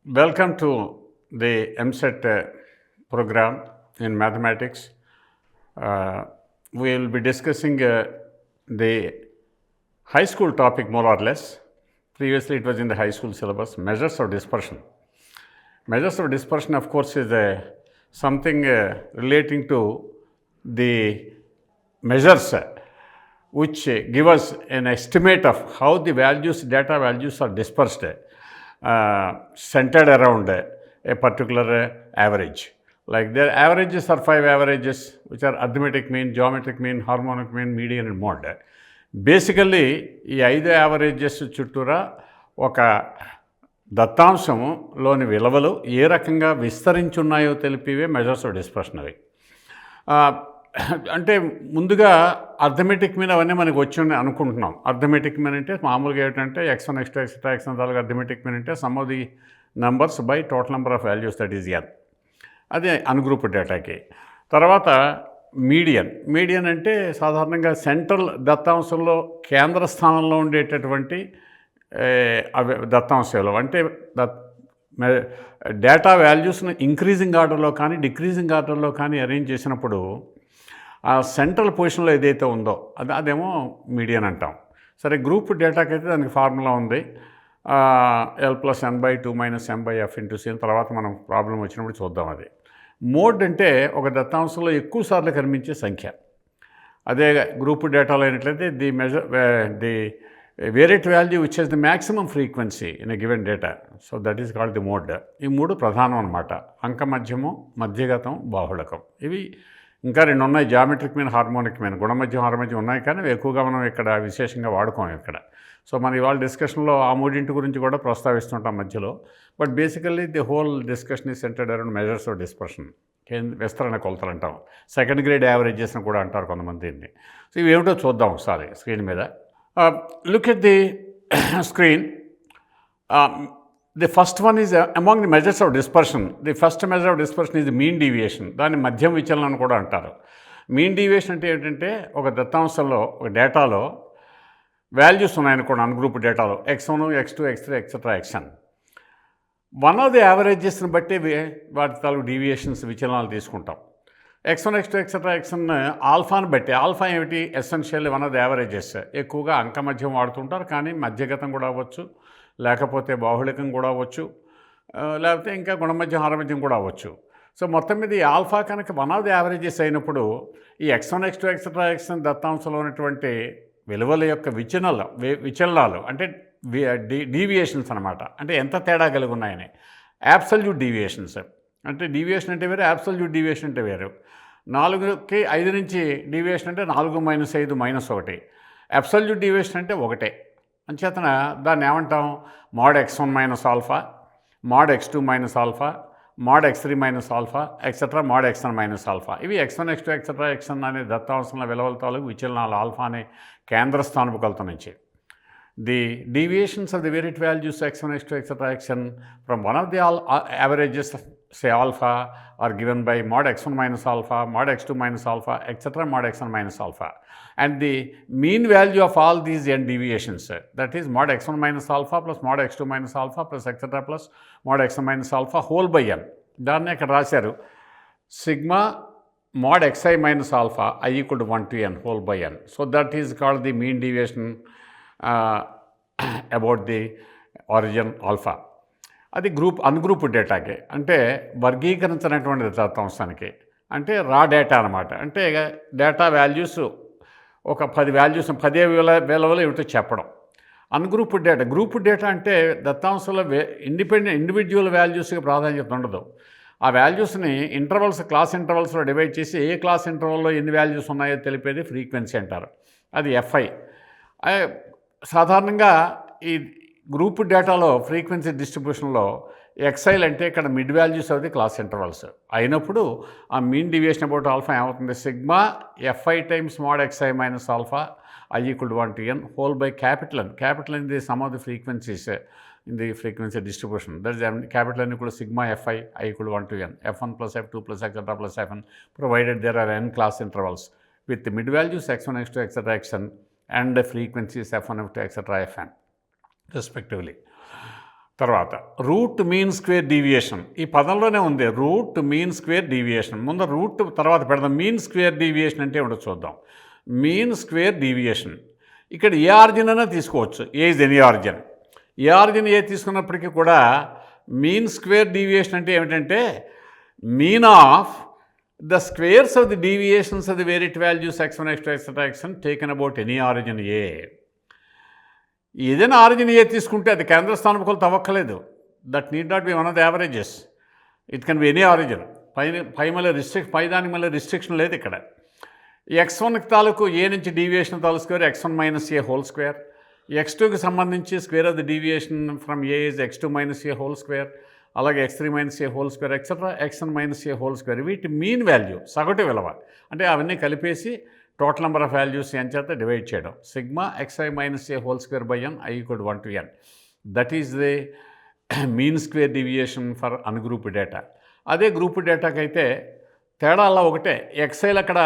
Welcome to the MSET program in mathematics. We will be discussing the high school topic more or less. Previously, it was in the high school syllabus, measures of dispersion. Measures of dispersion, of course, is something relating to the measures which give us an estimate of how the data values are dispersed, centered around a particular average. Like their averages are 5 averages, which are arithmetic mean, geometric mean, harmonic mean, median and mode. Basically ఈ 5 averages చుట్టూరా ఒక దత్తాంశంలోని విలువలు ఏ రకంగా విస్తరించున్నాయో తెలిపివే measures of dispersion అవి. అంటే ముందుగా arithmetic mean అవన్నీ మనకు వచ్చి అనుకుంటున్నాం. అర్థమెటిక్ మీన్ అంటే మామూలుగా ఏంటంటే x1 x2 ఎక్సెట్రా x1 తాలూకు అర్థమెటిక్ మీన్ అంటే some of the numbers by total number of values, that is n. అదే అన్గ్రూప్ డేటాకి. తర్వాత మీడియన్ అంటే సాధారణంగా సెంట్రల్ దత్తాంశంలో కేంద్ర స్థానంలో ఉండేటటువంటి దత్తాంశాలు అంటే డేటా వాల్యూస్ని ఇంక్రీజింగ్ ఆర్డర్లో కానీ డిక్రీజింగ్ ఆర్డర్లో కానీ అరేంజ్ చేసినప్పుడు ఆ సెంట్రల్ పొజిషన్లో ఏదైతే ఉందో అదేమో మీడియన్ అంటాం. సరే, గ్రూప్ డేటాకి అయితే దానికి ఫార్ములా ఉంది, L+n/2 - m/f/c. తర్వాత మనం ప్రాబ్లం వచ్చినప్పుడు చూద్దాం. అది మోడ్ అంటే ఒక దత్తాంశంలో ఎక్కువ సార్లు కనిపించే సంఖ్య. అదే గ్రూప్ డేటాలో అయినట్లయితే the variate value which has the maximum frequency in a given data. So that is called the mode. ఈ మూడు ప్రధానం అనమాట. అంకమధ్యము, మధ్యగతం, బాహుళకం. ఇవి ఇంకా 2 ఉన్నాయి, జామెట్రిక్ మీన్, హార్మోనిక్ మీన్. గుణమధ్యం, హారమధ్యం ఉన్నాయి, కానీ ఎక్కువగా మనం ఇక్కడ విశేషంగా వాడుకోం ఇక్కడ. సో మన ఇవాళ డిస్కషన్లో ఆ మూడింటి గురించి కూడా ప్రస్తావిస్తుంటాం మధ్యలో. But basically the whole discussion is centred around measures of dispersion, విస్తరణ కొలతలు అంటాం. సెకండ్ గ్రేడ్ యావరేజెస్ కూడా అంటారు కొంతమంది దీన్ని. సో ఇవి ఏమిటో చూద్దాం ఒకసారి స్క్రీన్ మీద. Look at the screen. The first one is among the measures of dispersion. The first measure of dispersion is mean deviation. దాన్ని మధ్యం విచలనం అని కూడా అంటారు. మీన్ డీవియేషన్ అంటే ఏంటంటే ఒక దత్తాంశంలో, ఒక డేటాలో వాల్యూస్ ఉన్నాయనుకోండి, అన్గ్రూప్ డేటాలో x1, x2, x3 etcetera xn. One of the యావరేజెస్ని బట్టి వాటి తాలూకు డీవియేషన్స్, విచలనాలు తీసుకుంటాం. x1, x2 ఎక్సెట్రా xn ఆల్ఫాని బట్టి. ఆల్ఫా ఏమిటి? Essentially one of the averages. ఎక్కువగా అంకమధ్యం వాడుతుంటారు, కానీ మధ్యగతం కూడా అవ్వచ్చు, లేకపోతే బాహుళికం కూడా అవ్వచ్చు, లేకపోతే ఇంకా గుణమధ్యం, హారమధ్యం కూడా అవ్వచ్చు. సో మొత్తం మీద ఈ ఆల్ఫా కనుక వన్ ఆఫ్ ది యావరేజెస్ అయినప్పుడు ఈ x1, x2 ఎక్సెట్రా xn దత్తాంశంలో ఉన్నటువంటి విలువల యొక్క విచలనాలు అంటే డీవియేషన్స్ అనమాట. అంటే ఎంత తేడా కలిగి ఉన్నాయని. యాబ్సల్యూట్ డీవియేషన్స్ అంటే డీవియేషన్ అంటే వేరు, యాబ్సల్యూట్ డీవియేషన్ అంటే వేరు. 4కి 5 నుంచి డీవియేషన్ అంటే 4 - 5 -1. అబ్సల్యూట్ డీవియేషన్ అంటే 1. అంచేతన దాన్ని ఏమంటాం? Mode x1 - alpha, mode x2 - alpha, mode x3 - alpha, etcetera mode xn - alpha. ఇవి x1, x2 ఎక్సెట్రా xn అనే దత్తాంశంలో విలువల తాలూకు విచలనాలు ఆల్ఫా అనే కేంద్ర స్థానపు కొలత నుంచి. The deviations of the variate values x1, x2 etcetera xn from one of the averages, say alpha, are given by mod x1 - alpha, mod x2 - alpha, etc. mod xn - alpha. And the mean value of all these n deviations, that is mod x1 - alpha plus mod x2 - alpha plus etc. plus mod xn - alpha whole by n. దాన్ని ఇక్కడ రాశారు, sigma mod xi - alpha I equal to 1 to n whole by n. So that is called the mean deviation about the origin alpha. అది ungroup డేటాకి, అంటే వర్గీకరించినటువంటి దత్తాంశానికి, అంటే రా data అనమాట. అంటే data values ఒక 10 వాల్యూస్, 10 విలువలు ఏమిటో చెప్పడం. అన్గ్రూప్ డేటా, గ్రూప్ డేటా అంటే దత్తాంశంలో ఇండివిజువల్ వాల్యూస్కి ప్రాధాన్యత ఉండదు. ఆ వాల్యూస్ని క్లాస్ ఇంటర్వల్స్లో డివైడ్ చేసి ఏ క్లాస్ ఇంటర్వల్లో ఎన్ని వాల్యూస్ ఉన్నాయో తెలిపేది ఫ్రీక్వెన్సీ అంటారు. అది FI. సాధారణంగా ఈ గ్రూప్ డేటాలో ఫ్రీక్వెన్సీ డిస్ట్రిబ్యూషన్లో ఎక్సైల్ అంటే ఇక్కడ mid values of the class intervals అయినప్పుడు ఆ మీన్ డివియేషన్ అబౌట్ ఆల్ఫా ఏమవుతుంది? Sigma FI times mode xi - alpha I equal to 1 to n whole by capital N. Capital N is the sum of the frequencies in the frequency distribution. That is capital N equal to sigma FI I equal to 1 to n. F1 plus F2 plus etc. plus Fn, provided there are n class intervals with the mid values x1, x2, etc. xn and the frequencies F1, F2, etc. Fn respectively. తర్వాత route mean square deviation, ఈ పదంలోనే ఉంది route mean square deviation. ముందు route తర్వాత పెడదాం. Mean square deviation అంటే ఏమిటో చూద్దాం. Mean square deviation ఇక్కడ ఏ ఆరిజిన్ అయినా తీసుకోవచ్చు, ఏ ఇస్ ఎనీ ఆరిజిన్. ఏ ఆరిజిన్ ఏ తీసుకున్నప్పటికీ కూడా మీన్ స్క్వేర్ డీవియేషన్ అంటే ఏమిటంటే mean of the squares of the deviations of the variate values x1 x2 etc. xn taken about any origin A. ఏదైనా origin A తీసుకుంటే అది కేంద్ర స్థానములతో అవ్వక్కలేదు. That need not be one of the averages. It can be any origin. పై దానికి మళ్ళీ restriction లేదు ఇక్కడ. x1 తాలూకు ఏ నుంచి డీవియేషన్ తాలూకు square x1 minus A whole square. x2కి సంబంధించి square of the deviation from A is x2 minus A whole square. అలాగే x3 minus A whole square etcetera xn minus A whole square. వీటి mean value సగటు విలువ అంటే అవన్నీ కలిపేసి total number of values n చేత డివైడ్ చేయడం. Sigma xi minus A whole square by n i equal 1 to n. That is the mean square deviation for ungroup data. అదే group డేటాకి అయితే తేడా అలా ఒకటే. xiలు అక్కడ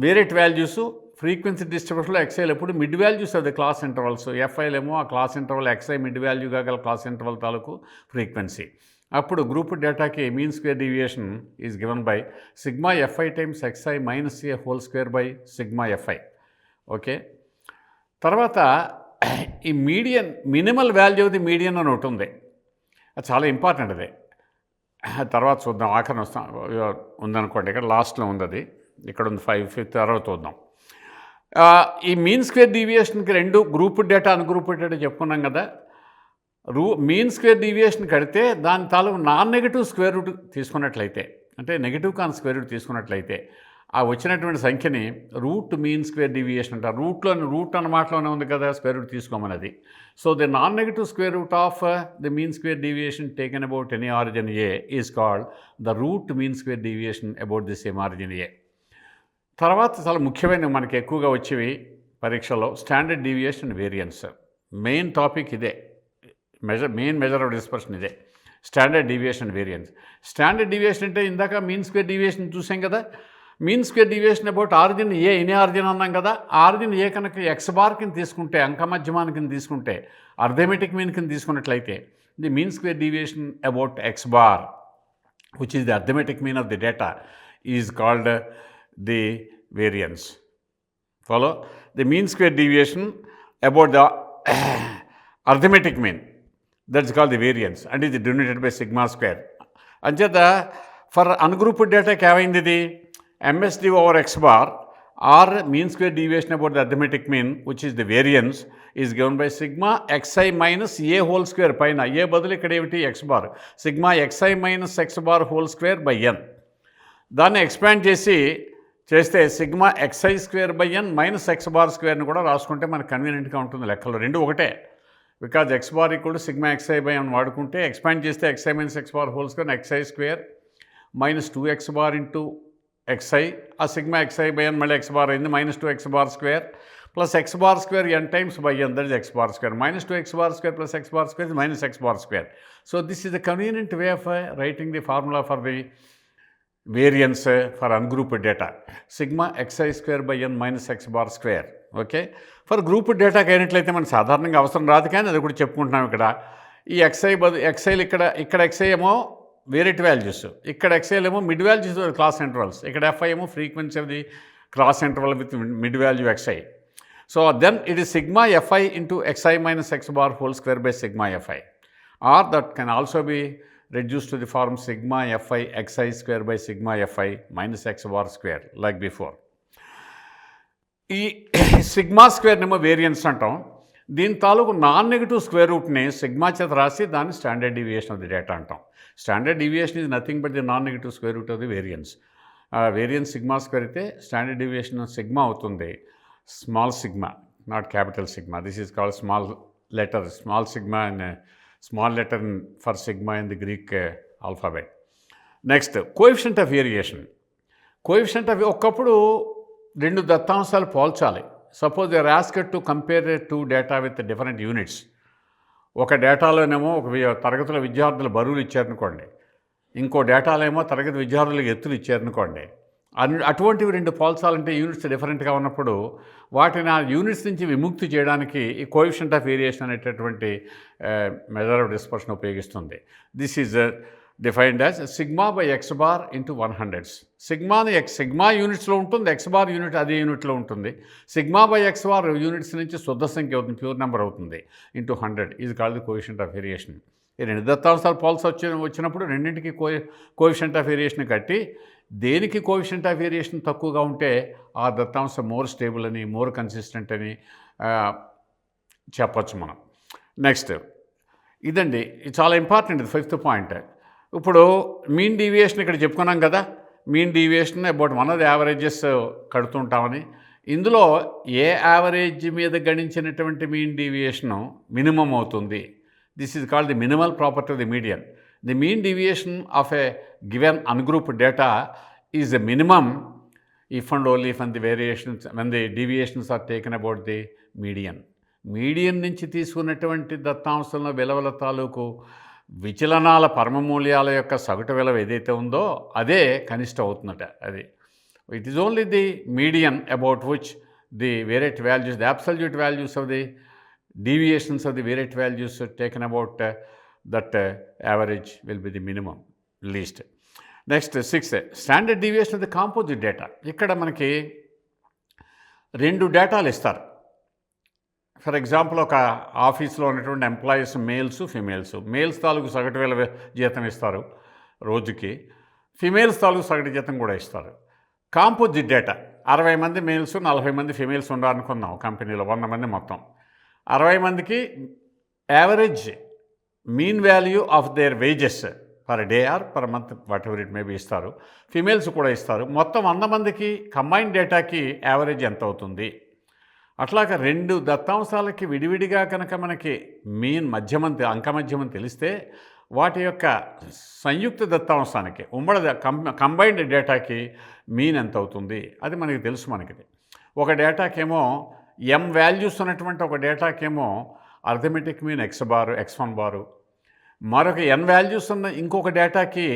వేరియట్ వాల్యూస్ ఫ్రీక్వెన్సీ డిస్ట్రిబ్యూషన్లో xiలు ఎప్పుడు mid values of the class intervals. FIలు ఏమో ఆ క్లాస్ ఇంటర్వల్ xi మిడ్ వాల్యూగా గల క్లాస్ ఇంటర్వల్ తాలూకు ఫ్రీక్వెన్సీ. అప్పుడు గ్రూప్ డేటాకి mean square deviation is given by sigma FI times xi minus A whole square by sigma FI. Okay, తర్వాత ఈ median minimal value the median అని ఒకటి ఉంది. అది చాలా ఇంపార్టెంట్. అది తర్వాత చూద్దాం. ఆఖరిని వస్తాం ఉందనుకోండి, ఇక్కడ లాస్ట్లో ఉంది. అది ఇక్కడ ఉంది 5th తర్వాత చూద్దాం. ఈ మీన్ స్క్వేర్ డీవియేషన్కి రెండు గ్రూప్ డేటా అన్గ్రూప్ డేటా చెప్పుకున్నాం కదా. మీన్ స్క్వేర్ డీవియేషన్ కడితే దాని తాలూకు నాన్ నెగిటివ్ స్క్వేర్ రూట్ తీసుకున్నట్లయితే, అంటే నెగిటివ్ కాని స్క్వేర్ రూట్ తీసుకున్నట్లయితే ఆ వచ్చినటువంటి సంఖ్యని రూట్ మీన్ స్క్వేర్ డీవియేషన్ అంటారు. రూట్ అన్న మాటలోనే ఉంది కదా స్క్వేర్ రూట్ తీసుకోమన్నది. So the non negative square root of the mean square deviation taken about any origin A is called the root mean square deviation about the same origin A. తర్వాత చాలా ముఖ్యమైన మనకి ఎక్కువగా వచ్చేవి పరీక్షలో standard deviation and variance. Main topic ఇదే, main measure of dispersion ఇదే, standard deviation and variance. Standard deviation అంటే ఇందాక మీన్ స్క్వేర్ డీవియేషన్ చూసాం కదా. Mean square deviation about origin A, any origin అన్నాం కదా. ఆరిజిన్ ఏ కనుక ఎక్స్ బార్ కింద తీసుకుంటే, అంకమధ్యమాని కింద తీసుకుంటే, అర్థమెటిక్ మీన్ కింద తీసుకున్నట్లయితే the mean square deviation about X bar which is the arithmetic mean of the data is called the variance. Follow? The mean square deviation about the arithmetic mean, that's called the variance and is denoted by sigma square. Ancheta for ungrouped data ఏమైంది ఇది MSD over x bar or mean square deviation about the arithmetic mean which is the variance is given by sigma xi minus a whole square పైన a బదులు ఇక్కడ ఏమిటి x bar, sigma xi minus x bar whole square by n. దాన్ని expand చేస్తే sigma xi square by n minus x bar స్క్వేర్ని కూడా రాసుకుంటే మనకు కన్వీనియంట్గా ఉంటుంది. లెక్కలో రెండు ఒకటే. Because x bar equal to sigma xi by n వాడుకుంటే ఎక్స్పాండ్ చేస్తే xi minus x bar whole square xi square minus 2x bar into xi, ఆ సిగ్మా xi బై n మళ్ళీ x బార్ అయింది minus 2x bar square plus x bar square n times by n, that is x bar square minus 2x bar square plus x bar square minus x bar square. So this is the convenient way of writing the formula for the variance for ungrouped data, sigma xi square by n minus x bar square. Okay, for group డేటాకి అయినట్లయితే మనకు సాధారణంగా అవసరం రాదు, కానీ అది కూడా చెప్పుకుంటున్నాం. ఇక్కడ ఈ xiలు ఇక్కడ xi ఏమో వేరియట్ వాల్యూస్, ఇక్కడ xiలు ఏమో మిడ్ వాల్యూస్ క్లాస్ ఇంటర్వల్స్, ఇక్కడ fi ఏమో frequency of the class interval with mid value xi. So then it is sigma fi into xi minus x bar whole square by sigma fi, or that can also be reduced to the form sigma fi xi square by sigma fi minus x bar square like before. ఈ sigma స్క్వేర్నేమో variance అంటాం. దీని తాలూకు non negative square రూట్ని sigma చేత రాసి దాన్ని standard deviation of the data అంటాం. Standard deviation is nothing but the non negative square root of the variance. Variance sigma square అయితే స్టాండర్డ్ డీవియేషన్ సిగ్మా అవుతుంది small sigma, not capital sigma. This is called small letter small sigma and small letter for sigma in the Greek alphabet. Next, coefficient of variation. Coefficient of ఒకప్పుడు రెండు దత్తాంశాలు పోల్చాలి. Suppose they are asked to compare two data with different units. ఒక డేటాలోనేమో ఒక తరగతిలో విద్యార్థుల బరువులు ఇచ్చారనుకోండి, ఇంకో డేటాలో ఏమో తరగతి విద్యార్థులకు ఎత్తులు ఇచ్చారనుకోండి. అటువంటివి రెండు పోల్చాలంటే యూనిట్స్ డిఫరెంట్గా ఉన్నప్పుడు వాటిని ఆ యూనిట్స్ నుంచి విముక్తి చేయడానికి ఈ కోఎఫిషియంట్ ఆఫ్ వేరియేషన్ అనేటటువంటి మెజర్ ఆఫ్ డిస్పర్షన్ ఉపయోగిస్తుంది. This is defined as sigma by x bar into 100. Sigma యూనిట్స్లో ఉంటుంది, ఎక్స్ బార్ యూనిట్ అదే యూనిట్లో ఉంటుంది. Sigma by x bar units నుంచి శుద్ధ సంఖ్య అవుతుంది, ప్యూర్ నెంబర్ అవుతుంది, into 100 is called the coefficient of variation. ఈ రెండు దత్తాంశాలు పోల్స్ వచ్చినప్పుడు రెండింటికి కోఎఫిషియంట్ ఆఫ్ వేరియేషన్ కట్టి దేనికి కోఎఫిషియంట్ ఆఫ్ వేరియేషన్ తక్కువగా ఉంటే ఆ దత్తాంశం మోర్ స్టేబుల్ అని, మోర్ కన్సిస్టెంట్ అని చెప్పచ్చు మనం. నెక్స్ట్ ఇదండి, ఇది చాలా ఇంపార్టెంట్. ఇది 5th పాయింట్. ఇప్పుడు మీన్ డీవియేషన్ ఇక్కడ చెప్పుకున్నాం కదా, mean deviation about one of the averages కడుతుంటామని. ఇందులో ఏ యావరేజ్ మీద గణించినటువంటి మీన్ డీవియేషను మినిమం అవుతుంది. This is called the minimal property of the median. The mean deviation of a given ungrouped data is a minimum if and only when the deviations are taken about the median. Median నుంచి తీసుకున్నటువంటి దత్తాంశంలో విలువల తాలూకు విచలనాల పరమమూల్యాల యొక్క సగటు విలువ ఏదైతే ఉందో అదే కనిష్ట అవుతుందట. అది it is only the median about which the variate values, the absolute values of the deviations of the variate values taken about that average will be the minimum least. Next 6, standard deviation of the composite data. ఇక్కడ మనకి రెండు డేటాలు ఇస్తారు. For example ఒక ఆఫీస్లో ఉన్నటువంటి employees males తాలూకు సగటు వేల జీతం ఇస్తారు రోజుకి, ఫిమేల్స్ తాలూకు సగటు జీతం కూడా ఇస్తారు. కాంపోజిట్ డేటా 60 మంది మేల్స్ 40 మంది ఫిమేల్స్ ఉండాలనుకుందాం కంపెనీలో, 100 మంది మొత్తం. 60 మందికి average mean value of their wages per day or per month what ever it may be ఇస్తారు. ఫిమేల్స్ కూడా ఇస్తారు. మొత్తం 100 మందికి కంబైన్డ్ డేటాకి యావరేజ్ ఎంత అవుతుంది. అట్లాగా రెండు దత్తాంశాలకి విడివిడిగా కనుక మనకి మీన్ అంకమధ్యమం తెలిస్తే వాటి యొక్క సంయుక్త దత్తాంశానికి కంబైన్డ్ డేటాకి మీన్ ఎంత అవుతుంది అది మనకి తెలుసు. మనకి ఒక డేటాకేమో m వాల్యూస్ ఉన్నటువంటి ఒక డేటాకేమో అర్థమెటిక్ మీన్ x1 బారు, మరొక n వాల్యూస్ ఉన్న ఇంకొక డేటాకి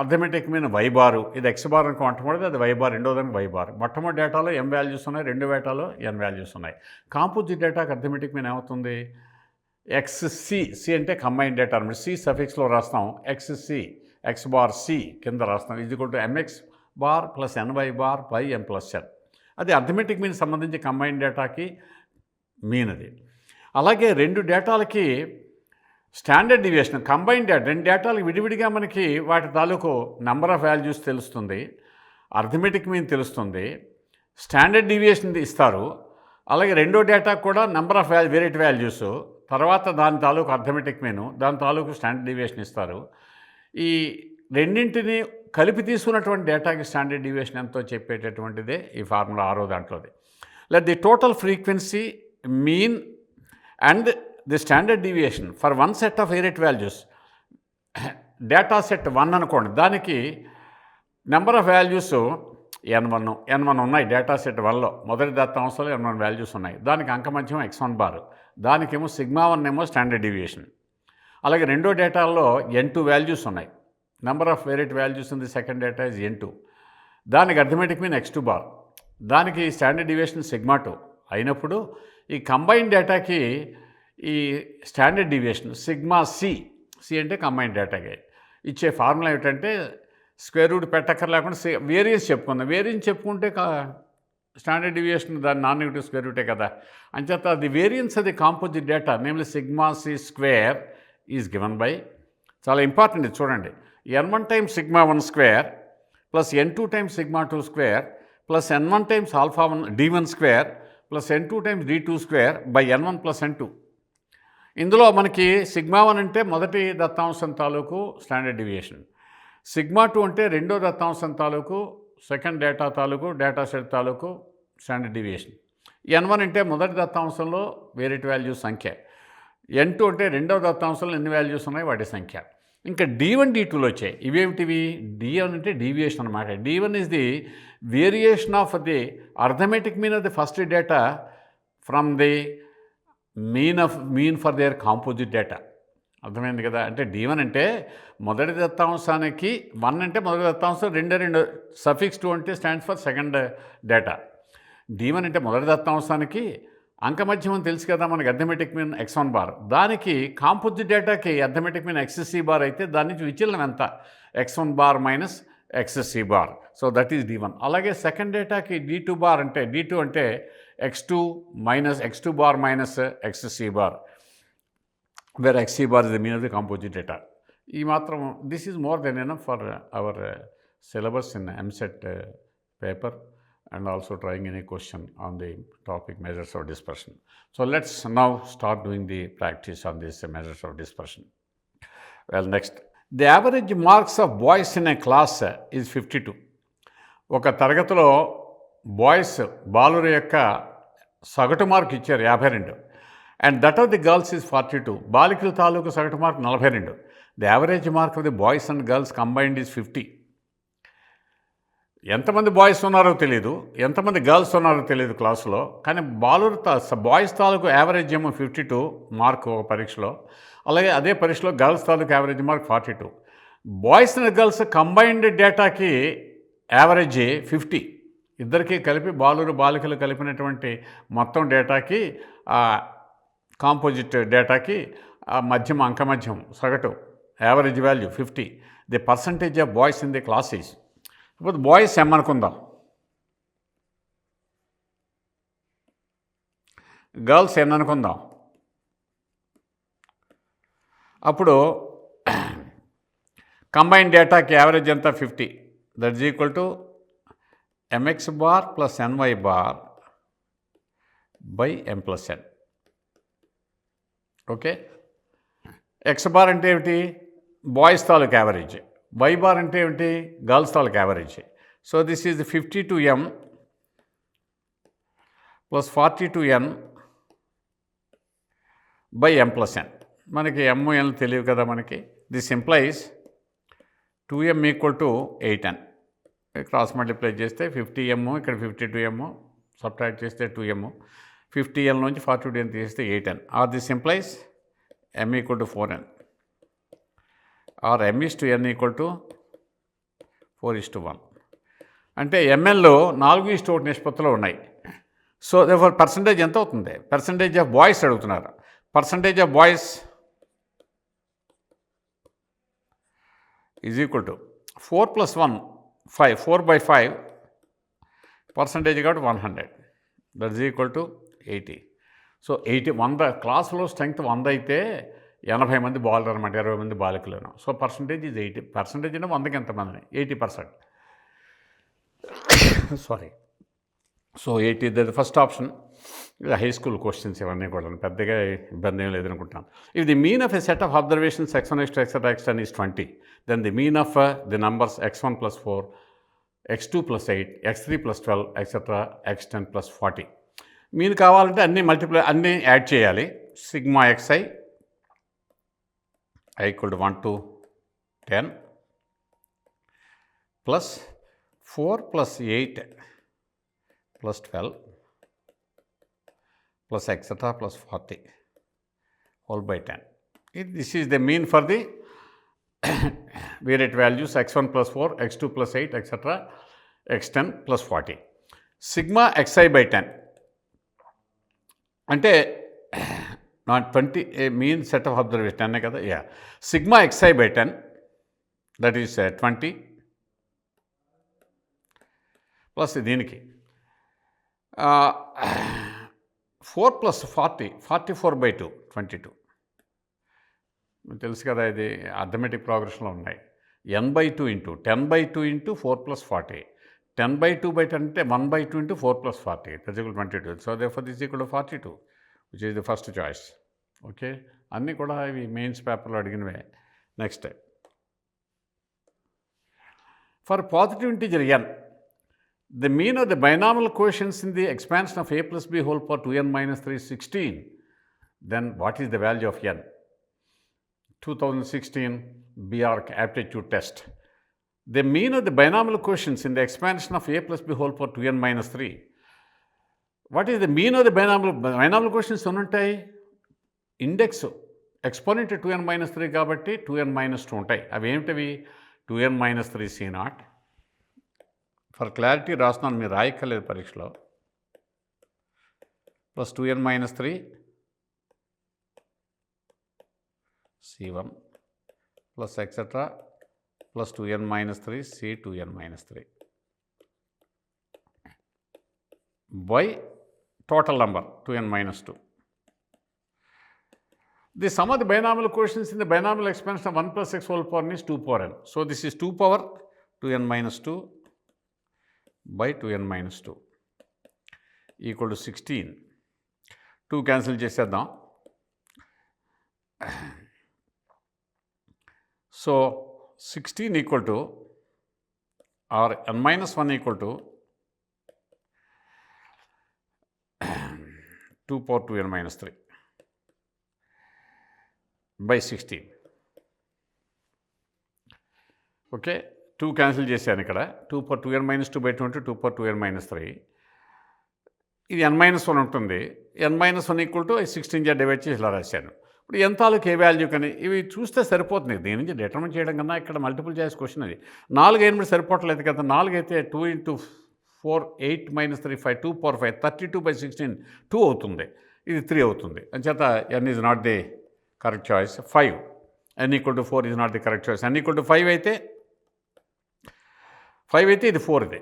అర్థమెటిక్ మీన్ y బారు. ఇది x బార్ అనుకో మొట్టమొదటిది, అది y బార్ రెండోదానికి y బార్. మొట్టమొదటి డేటాలో m వాల్యూస్ ఉన్నాయి, రెండు డేటాలో n వాల్యూస్ ఉన్నాయి. కాంపోజిట్ డేటాకి అర్థమెటిక్ మీన్ ఏమవుతుంది, సి అంటే కంబైన్ డేటా అనమాట. సి సఫిక్స్లో రాస్తాం, x బార్ సి కింద రాస్తాం, ఇది కూడా mx bar plus ny bar by m plus n. అది అర్థమెటిక్ మీన్ సంబంధించి కంబైన్ డేటాకి మీన్ అది. అలాగే రెండు డేటాలకి స్టాండర్డ్ డివియేషన్ కంబైన్ డేటా, రెండు డేటాలకు విడివిడిగా మనకి వాటి తాలూకు నెంబర్ ఆఫ్ వాల్యూస్ తెలుస్తుంది, అర్థమెటిక్ మీన్ తెలుస్తుంది, స్టాండర్డ్ డివియేషన్ ఇస్తారు. అలాగే రెండో డేటా కూడా నెంబర్ ఆఫ్ వేరియట్ వాల్యూస్, తర్వాత దాని తాలూకు అర్థమెటిక్ మీను, దాని తాలూకు స్టాండర్డ్ డివియేషన్ ఇస్తారు. ఈ రెండింటిని కలిపి తీసుకున్నటువంటి డేటాకి స్టాండర్డ్ డివియేషన్ ఎంతో చెప్పేటటువంటిదే ఈ ఫార్ములా 6వ దాంట్లోది. Let the total frequency mean and the standard deviation for one set of variate values, data set 1 అనుకోండి, దానికి నెంబర్ ఆఫ్ వాల్యూస్ n1 ఉన్నాయి. డేటా సెట్ 1లో మొదటి దత్తాంశంలో n1 వాల్యూస్ ఉన్నాయి. దానికి అంకమధ్యం x1 బార్, దానికేమో σ1 ఏమో స్టాండర్డ్ డివియేషన్. అలాగే రెండో డేటాల్లో n2 వాల్యూస్ ఉన్నాయి. Number of variate values in the second data is n2. దానికి అర్థమెటిక్ మీన్ x2 బార్, దానికి స్టాండర్డ్ డివియేషన్ σ2 అయినప్పుడు ఈ కంబైన్ డేటాకి ఈ స్టాండర్డ్ డివియేషన్ సి అంటే కంబైన్ డేటాకి ఇచ్చే ఫార్ములా ఏమిటంటే స్క్వేర్ రూట్ పెట్టక్కర్ లేకుండా వేరియన్స్ చెప్పుకుందాం. వేరియన్స్ చెప్పుకుంటే స్టాండర్డ్ డివియేషన్ దాని నాన్ నెగిటివ్ స్క్వేర్ రూటే కదా. అంచేత ది వేరియన్స్ అది composite data namely σc² is given by, చాలా ఇంపార్టెంట్ ఇది చూడండి, n1 times σ1 square plus n2 times σ2 square plus n1 times d1 square plus n2 times d2 square by n1 plus n2. ఇందులో మనకి σ1 అంటే మొదటి దత్తాంశం తాలూకు standard deviation, σ2 అంటే రెండో దత్తాంశం తాలూకు సెకండ్ డేటా సెట్ తాలూకు స్టాండర్డ్ డివియేషన్, n1 అంటే మొదటి దత్తాంశంలో వేరియట్ వాల్యూస్ సంఖ్య, n2 అంటే రెండవ దత్తాంశంలో ఎన్ని వాల్యూస్ ఉన్నాయి వాటి సంఖ్య. ఇంకా d1 d2లో వచ్చాయి. ఇవేమిటివి? d1 అంటే డీవియేషన్ అనమాట. d1 is the variation of the arithmetic mean of the first data from the mean for their composite data. అర్థమైంది కదా. అంటే D1 అంటే మొదటి దత్తాంశానికి 1 అంటే మొదటి దత్తాంశం, 2 సఫిక్స్ 2 అంటే stands for second data. D1 అంటే మొదటి దత్తాంశానికి అంకమధ్యం అని తెలుసు కదా మనకి, అర్థమెటిక్ మీన్ x1 బార్. దానికి కాంపోజిట్ డేటాకి అర్థమెటిక్ మీన్ XC బార్ అయితే దాని నుంచి విచలనం ఎంత, x1 bar minus XC bar. So that is D1. అలాగే సెకండ్ డేటాకి D2 బార్ అంటే D2 అంటే x2 bar minus XC bar, where XC bar is the mean of the composite data. ఈ మాత్రం this is more than enough for hour syllabus in MSET paper and also trying any question on the topic measures of dispersion. So let's now start doing the practice on this measures of dispersion. Well, next, the average marks of boys in a class is 52. ఒక తరగతిలో boys బాలుర యొక్క సగటు mark ఇచ్చారు 52, and that of the girls is 42. బాలికల తాలూకు సగటు mark 42. The average mark of the boys and girls combined is 50. ఎంతమంది బాయ్స్ ఉన్నారో తెలియదు, ఎంతమంది గర్ల్స్ ఉన్నారో తెలియదు క్లాసులో, కానీ బాయ్స్ తాలూకు యావరేజ్ ఏమో 52 మార్క్ ఒక పరీక్షలో, అలాగే అదే పరీక్షలో గర్ల్స్ తాలూకు average mark 42. Boys and girls combined డేటాకి యావరేజ్ 50. ఇద్దరికి కలిపి బాలికలు కలిపినటువంటి మొత్తం డేటాకి కాంపోజిట్ డేటాకి అంకమధ్యం సగటు average value 50. The percentage of boys in the class is, ఇప్పుడు బాయ్స్ M అనుకుందాం, గర్ల్స్ N అనుకుందాం. అప్పుడు కంబైన్ డేటాకి యావరేజ్ ఎంత 50. That is equal to MX bar plus NY bar by M plus N. Okay, X bar అంటే ఏమిటి, boys తాలూకు average, Y bar అంటే ఏమిటి, గర్ల్స్ తాలూకు average. So this is 52M plus 42N by M plus N. మనకి M N తెలియదు కదా మనకి. This implies 2M equal to 8N. Cross multiply చేస్తే 50M, ఇక్కడ 52M, సబ్ట్రాక్ట్ చేస్తే 2M, 50N నుంచి 42N తీస్తే 8N. Or this implies M equal to 4N, or M is to N equal to 4:1. అంటే MLలో 4:1 నిష్పత్తిలో ఉన్నాయి. సో దేర్ఫోర్ పర్సంటేజ్ ఎంత అవుతుంది, పర్సంటేజ్ ఆఫ్ బాయ్స్ అడుగుతున్నారు. Percentage of boys is equal to 4 + 1 5, 4/5 percentage కాబట్టి 100. That is equal to 80. So 100 క్లాసులో strength 100 అయితే 80 మంది బాలురు అనమాట, 20 మంది బాలికలను. So percentage is 80. పర్సంటేజ్ అంటే 100కి ఎంతమందిని, 80%. Sorry. So 80 the first option. High school questions ఇవన్నీ కూడా పెద్దగా ఇబ్బంది ఏం లేదనుకుంటాను. If the mean of a set of observations x1 x2 etc. x10 is 20, then the mean of the numbers x1 + 4, x2 + 8, x3 + 12 etc. x10 + 40. Mean కావాలంటే అన్నీ add చేయాలి. Sigma xi equal to 1 to 10 plus 4 + 8 + 12 plus etc. plus 40 whole by 10. This is the mean for the variate values x1 + 4, x2 + 8 etc. x10 + 40. Sigma xi by 10 అంటే not 20 mean set of observation అనే కదా. Yeah, sigma xi by 10 that is 20 plus దీనికి 4 + 40, 44/2, 22. తెలుసు కదా, ఇది arithmetic ప్రోగ్రెషన్లో ఉన్నాయి. n/2 into 10/2 into 4 + 40, 10/2/10 అంటే 1/2 into 4 + 40, that's equal 22. So therefore this equal 42, which is the first choice. Okay, అన్నీ కూడా ఇవి మెయిన్స్ పేపర్లో అడిగినవే. Next, for positive integer n, the mean of the binomial quotients in the expansion of a + b whole power 2n - 3 is 16. Then what is the value of n? 2016 BARC aptitude test. The mean of the binomial quotients in the expansion of a + b whole power 2n - 3. What is the mean of the binomial quotients? ఉన్నట్టాయి index exponent 2n-3 కాబట్టి 2n-2 ఉంటాయి. అవి ఏమిటవి? 2n-3 C0. For clarity రాస్తున్నాను, మీరు రాయక్కర్లేదు పరీక్షలో. Plus 2n-3 C1 plus etcetera plus 2n-3 C2n-3 by total number 2n-2. The sum of the binomial quotients in the binomial expansion of 1 plus x whole power is 2 power n. So this is 2 power 2n-2 by 2n-2 equal to 16. 2 cancel చేసేద్దాం. So 16 equal to or n-1 equal to 2 power 2n-3 by 16. Okay, 2 cancel చేశాను ఇక్కడ. 2 power 2n-2 by 20 2 power 2n-3. ఇది n-1 ఉంటుంది. n-1 equal to 16 divide చేసి ఇలా రాశాను. ఇప్పుడు ఎంత ఏ వాల్యూ కానీ ఇవి చూస్తే సరిపోతుంది. దీని నుంచి డిటర్మిన్ చేయడం కన్నా ఇక్కడ మల్టిపుల్ చాయిస్ క్వశ్చన్ అది. 4 అయినప్పుడు సరిపోవట్లేదు కదా. 4 అయితే 2 × 4 8 - 3 5 2 power 5 32 by 16 2 అవుతుంది. ఇది 3 అవుతుంది. అంచేత n is not the correct choice. 5 n = 4 is not the correct choice. n = 5 అయితే ఇది 4 ఇది.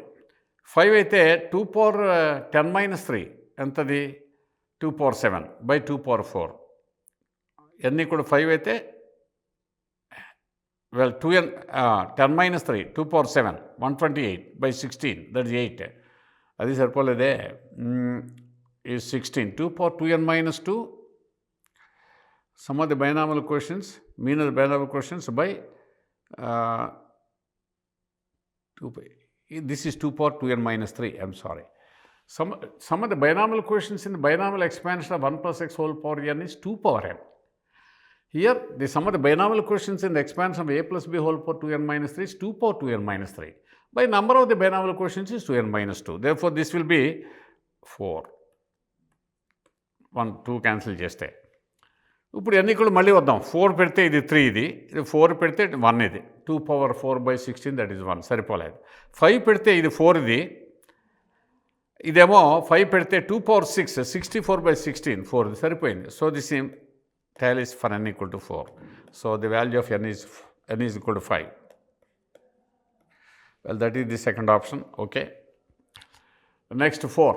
5 అయితే 2 power 10-3 ఎంతది? 2 power 7 by 2 power 4. n = 5 అయితే 10-3 2 power 7 128 by 16 that is 8. అది సరిపోలేదే. is 16 2 power 2n-2 sum of the binomial quotients mean of the binomial quotients by 2 by this is 2 power 2n-3. I'm sorry. Sum of the binomial quotients in the binomial expansion of 1 plus x whole power n is 2 power n. Here, the sum of the binomial quotients in the expansion of a plus b whole power 2n-3 is 2 power 2n-3. By number of the binomial quotients is 2n-2. Therefore, this will be 4. 1 2 cancel చేస్తే ఇప్పుడు n = మళ్ళీ వద్దాం. 4 పెడితే ఇది 3 ఇది 4 పెడితే 1 ఇది 2 power 4 by 16 that is 1 సరిపోలేదు. 5 పెడితే ఇది 4 ఇది ఇదేమో 5 పెడితే 2 power 6 64 by 16 4 ఇది సరిపోయింది. So this tallies for n = 4. So the value of n is equal to 5. Well, that is the second option. Okay. Next 4.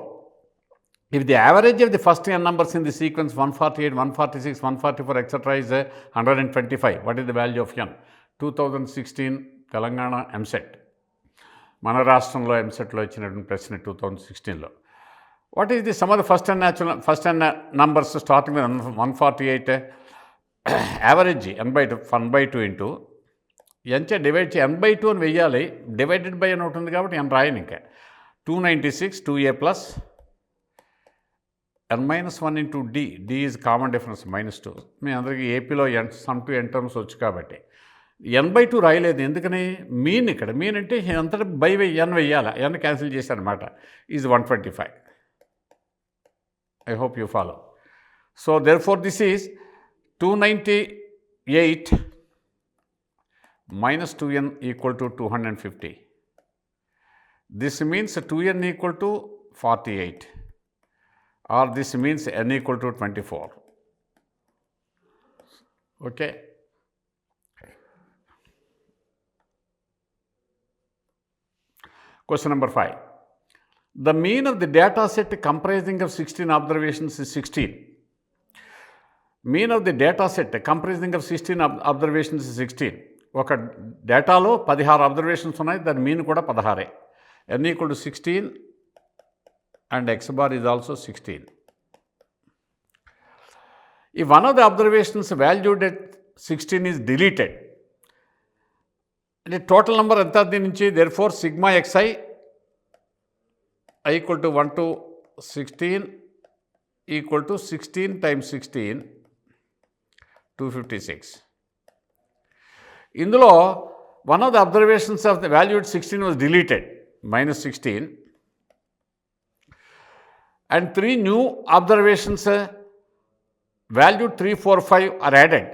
If the average of the first n numbers in the sequence 148, 146, 144, etc. is 125, what is the value of n? 2016 Telangana MSET. మన రాష్ట్రంలో MSETలో ఇచ్చినటువంటి ప్రశ్న 2016లో. What is the sum of the first n numbers starting with 148 average n/2 into n చే divide చే n/2 అని వెయ్యాలి. Divided by అని ఉంటుంది కాబట్టి n రాయను ఇంకా. 296 2a plus n-1 into d. d is common difference -2. మీ అందరికీ ఏపీలో సమ్ టు n టర్మ్స్ వచ్చు కాబట్టి n/2 రాయలేదు. ఎందుకని? మీన్ ఇక్కడ మీన్ అంటే అంతటా బై n వెయ్యాలి. n క్యాన్సిల్ చేశాను అనమాట. Is 125. I hope you follow. So therefore this is 298 minus 2n equal to 250. This means 2n equal to 48 or this means n equal to 24. Okay. Question number 5. The mean of the data set comprising of 16 observations is 16. Mean of the data set comprising of 16 observations is 16. ఒక డేటాలో 16 observations ఉన్నాయి. దాని mean కూడా 16. n = 16 and x bar is also 16. If one of the observations valued at 16 is deleted, the total number ఎంత దీని నుంచి? therefore sigma xi I equal to 1 to 16 equal to 16 times 16 256. ఇందులో one of the observations of the value at 16 was deleted -16 and 3 new observations value 3, 4, 5 are added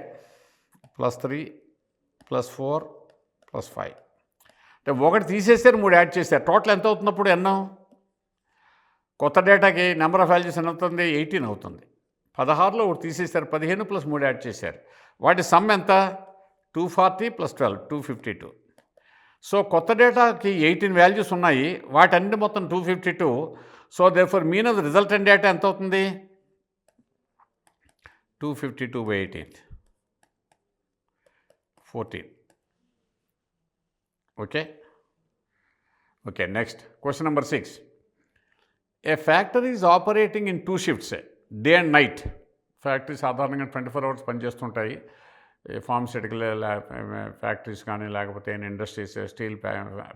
+3 +4 +5 అంటే ఒకటి తీసేసారు 3 add చేశారు. Total ఎంత అవుతున్నప్పుడు ఎన్నో కొత్త డేటాకి నెంబర్ ఆఫ్ వాల్యూస్ ఎంత అవుతుంది 18 అవుతుంది. 16లో ఒకటి తీసేశారు, 15 + 3 యాడ్ చేశారు. వాటి సమ్ ఎంత 240 + 12 252. సో కొత్త డేటాకి 18 వాల్యూస్ ఉన్నాయి, వాటన్ని మొత్తం 252. So therefore mean of the resultant data ఎంత అవుతుంది 252/18 14. Okay, next question number 6. A factory is operating in 2 shifts, day and night. Factory సాధారణంగా 24 hours పనిచేస్తుంటాయి. ఫార్మస్యూటికల్ ఫ్యాక్టరీస్ కానీ లేకపోతే ఇండస్ట్రీస్, స్టీల్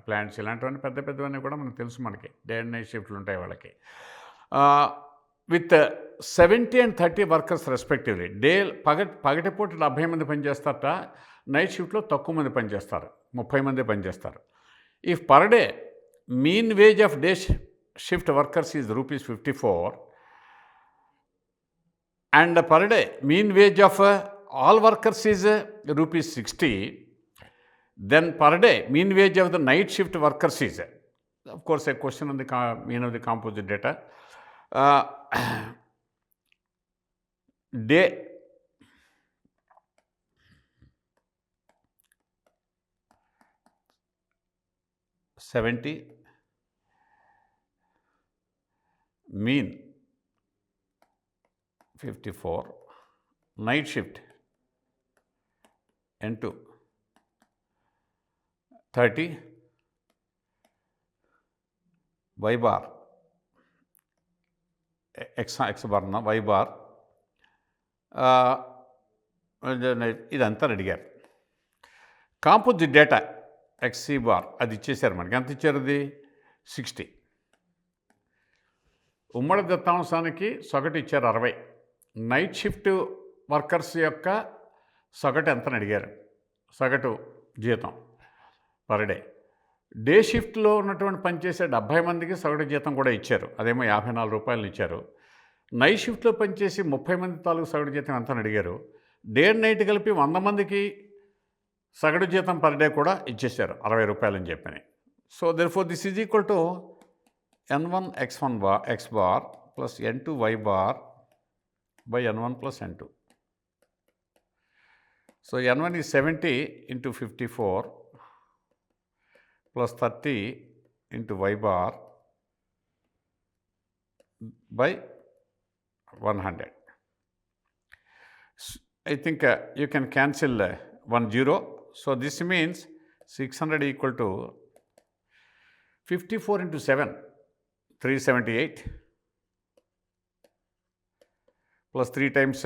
ప్లాంట్స్ ఇలాంటివన్నీ పెద్ద పెద్దవన్నీ కూడా మనకు తెలుసు. మనకి డే అండ్ నైట్ షిఫ్ట్లు ఉంటాయి వాళ్ళకి. With 70 and 30 workers respectively. పగటిపూట 70 మంది పనిచేస్తారట, నైట్ షిఫ్ట్లో తక్కువ మంది పనిచేస్తారు, 30 మంది పనిచేస్తారు. If per day mean wage of day shift workers is ₹54 and per day mean wage of all workers is ₹60. Then per day mean wage of the night shift workers is, of course, a question on the mean of the composite data. Day 70 mean 54, night shift N2 30, y bar x bar y bar ఇదంతా అడిగారు. Composite data XC bar అది ఇచ్చేసారు మనకి. ఎంత ఇచ్చారు అది 60. ఉమ్మడి దత్తాంశానికి సగటు ఇచ్చారు 60. నైట్ షిఫ్ట్ వర్కర్స్ యొక్క సగటు ఎంతని అడిగారు, సగటు జీతం పర్ డే. డే షిఫ్ట్లో ఉన్నటువంటి పనిచేసే 70 మందికి సగటు జీతం కూడా ఇచ్చారు, అదేమో ₹54 ఇచ్చారు. నైట్ షిఫ్ట్లో పనిచేసి 30 మంది తాలూకు సగటు జీతం ఎంతని అడిగారు. డే అండ్ నైట్ కలిపి 100 మందికి సగటు జీతం పర్ డే కూడా ఇచ్చేసారు ₹60 అని చెప్పని. So therefore this is equal to N1 X1 bar X bar plus N2 Y bar by N1 plus N2. So N1 is 70 into 54 plus 30 into Y bar by 100. I think you can cancel 1 0. So this means 600 equal to 54 into 7, 378 plus 3 times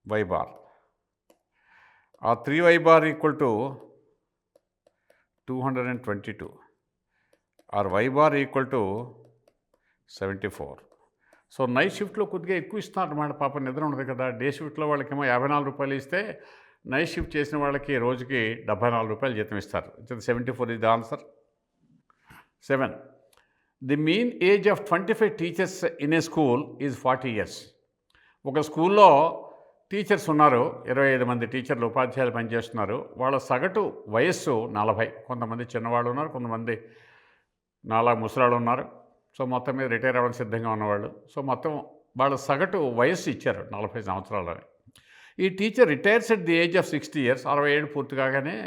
y bar. 3 y bar equal to 222 or y bar equal to 74. So night షిఫ్ట్లో కొద్దిగా ఎక్కువ ఇస్తున్నారు అన్నమాట. పాప నిద్ర ఉండదు కదా. Day షిఫ్ట్లో వాళ్ళకేమో ₹54 ఇస్తే నైట్ షిఫ్ట్ చేసిన వాళ్ళకి రోజుకి ₹74 జీతం ఇస్తారు. 74 is the answer. 7. The mean age of 25 teachers in a school is 40 years. ఒక స్కూల్లో టీచర్స్ ఉన్నారు, 25 మంది టీచర్లు ఉపాధ్యాయులు పనిచేస్తున్నారు. వాళ్ళ సగటు వయస్సు 40. కొంతమంది చిన్నవాళ్ళు ఉన్నారు, కొంతమంది నాలా ముసలాళ్ళు ఉన్నారు. సో మొత్తం మీద రిటైర్ అవ్వడం సిద్ధంగా ఉన్నవాళ్ళు. సో మొత్తం వాళ్ళ సగటు వయస్సు ఇచ్చారు 40 సంవత్సరాలని. ఈ teacher retires at the age of 60 years. 60 ఏళ్ళు పూర్తి కాగానే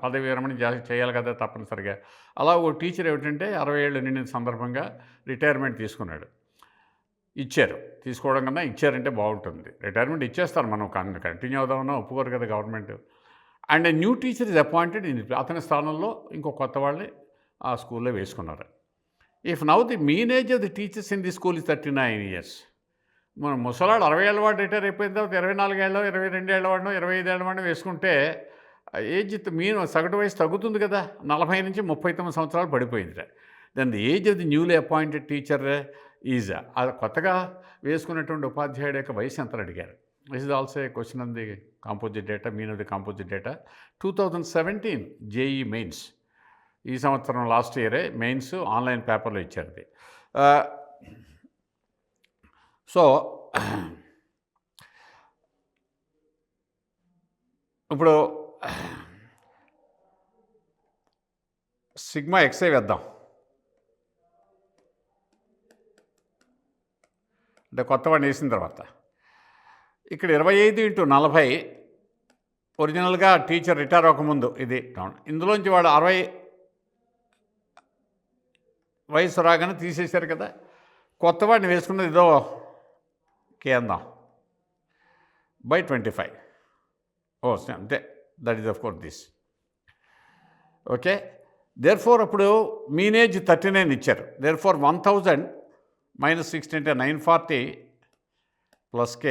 పదవి విరమణ చేయాలి కదా తప్పనిసరిగా. అలా ఓ టీచర్ ఏమిటంటే 60 ఏళ్ళు నిండిన సందర్భంగా రిటైర్మెంట్ తీసుకున్నాడు. ఇచ్చారు, తీసుకోవడం కన్నా ఇచ్చారంటే బాగుంటుంది. రిటైర్మెంట్ ఇచ్చేస్తారు, మనం కంటిన్యూ అవుదామన్నా ఒప్పుకోరు కదా government. And new teacher is appointed in అతని స్థానంలో ఇంకో కొత్త వాళ్ళని ఆ స్కూల్లో వేసుకున్నారు. If now the mean age of the teachers in the school is 39 years. మనం ముసలాడు 60 ఏళ్ళ వాడు రిటైర్ అయిపోయిన తర్వాత 24 ఏళ్ళ 22 ఏళ్ళ వాడినో 25 ఏళ్ళ వాడినో వేసుకుంటే ఏజ్ మీన్ సగటు వయసు తగ్గుతుంది కదా. 40 నుంచి 39 సంవత్సరాలు పడిపోయింది. Then the age of the newly appointed teacher is, కొత్తగా వేసుకున్నటువంటి ఉపాధ్యాయుడు యొక్క వయసు ఎంత అడిగారు. This is also a question on the composite data, mean of the composite data. 2017 JEE mains, ఈ సంవత్సరం లాస్ట్ ఇయరే మెయిన్స్ ఆన్లైన్ పేపర్లో ఇచ్చారు. సో ఇప్పుడు సిగ్మా ఎక్స్ఐ వేద్దాం. అంటే కొత్త వాడిని వేసిన తర్వాత ఇక్కడ 25x40 ఒరిజినల్గా టీచర్ రిటైర్ అవ్వకముందు ఇది ఇందులోంచి వాడు 60 వయసు రాగానే తీసేశారు కదా. కొత్త వాడిని వేసుకున్నది ఇదో కే అందాం బై 25. అంతే, that is of course this. Okay, therefore అప్పుడు మీన్ ఏజ్ 39 ఇచ్చారు. దేర్ ఫోర్ 1000 - 60 అంటే 940 + k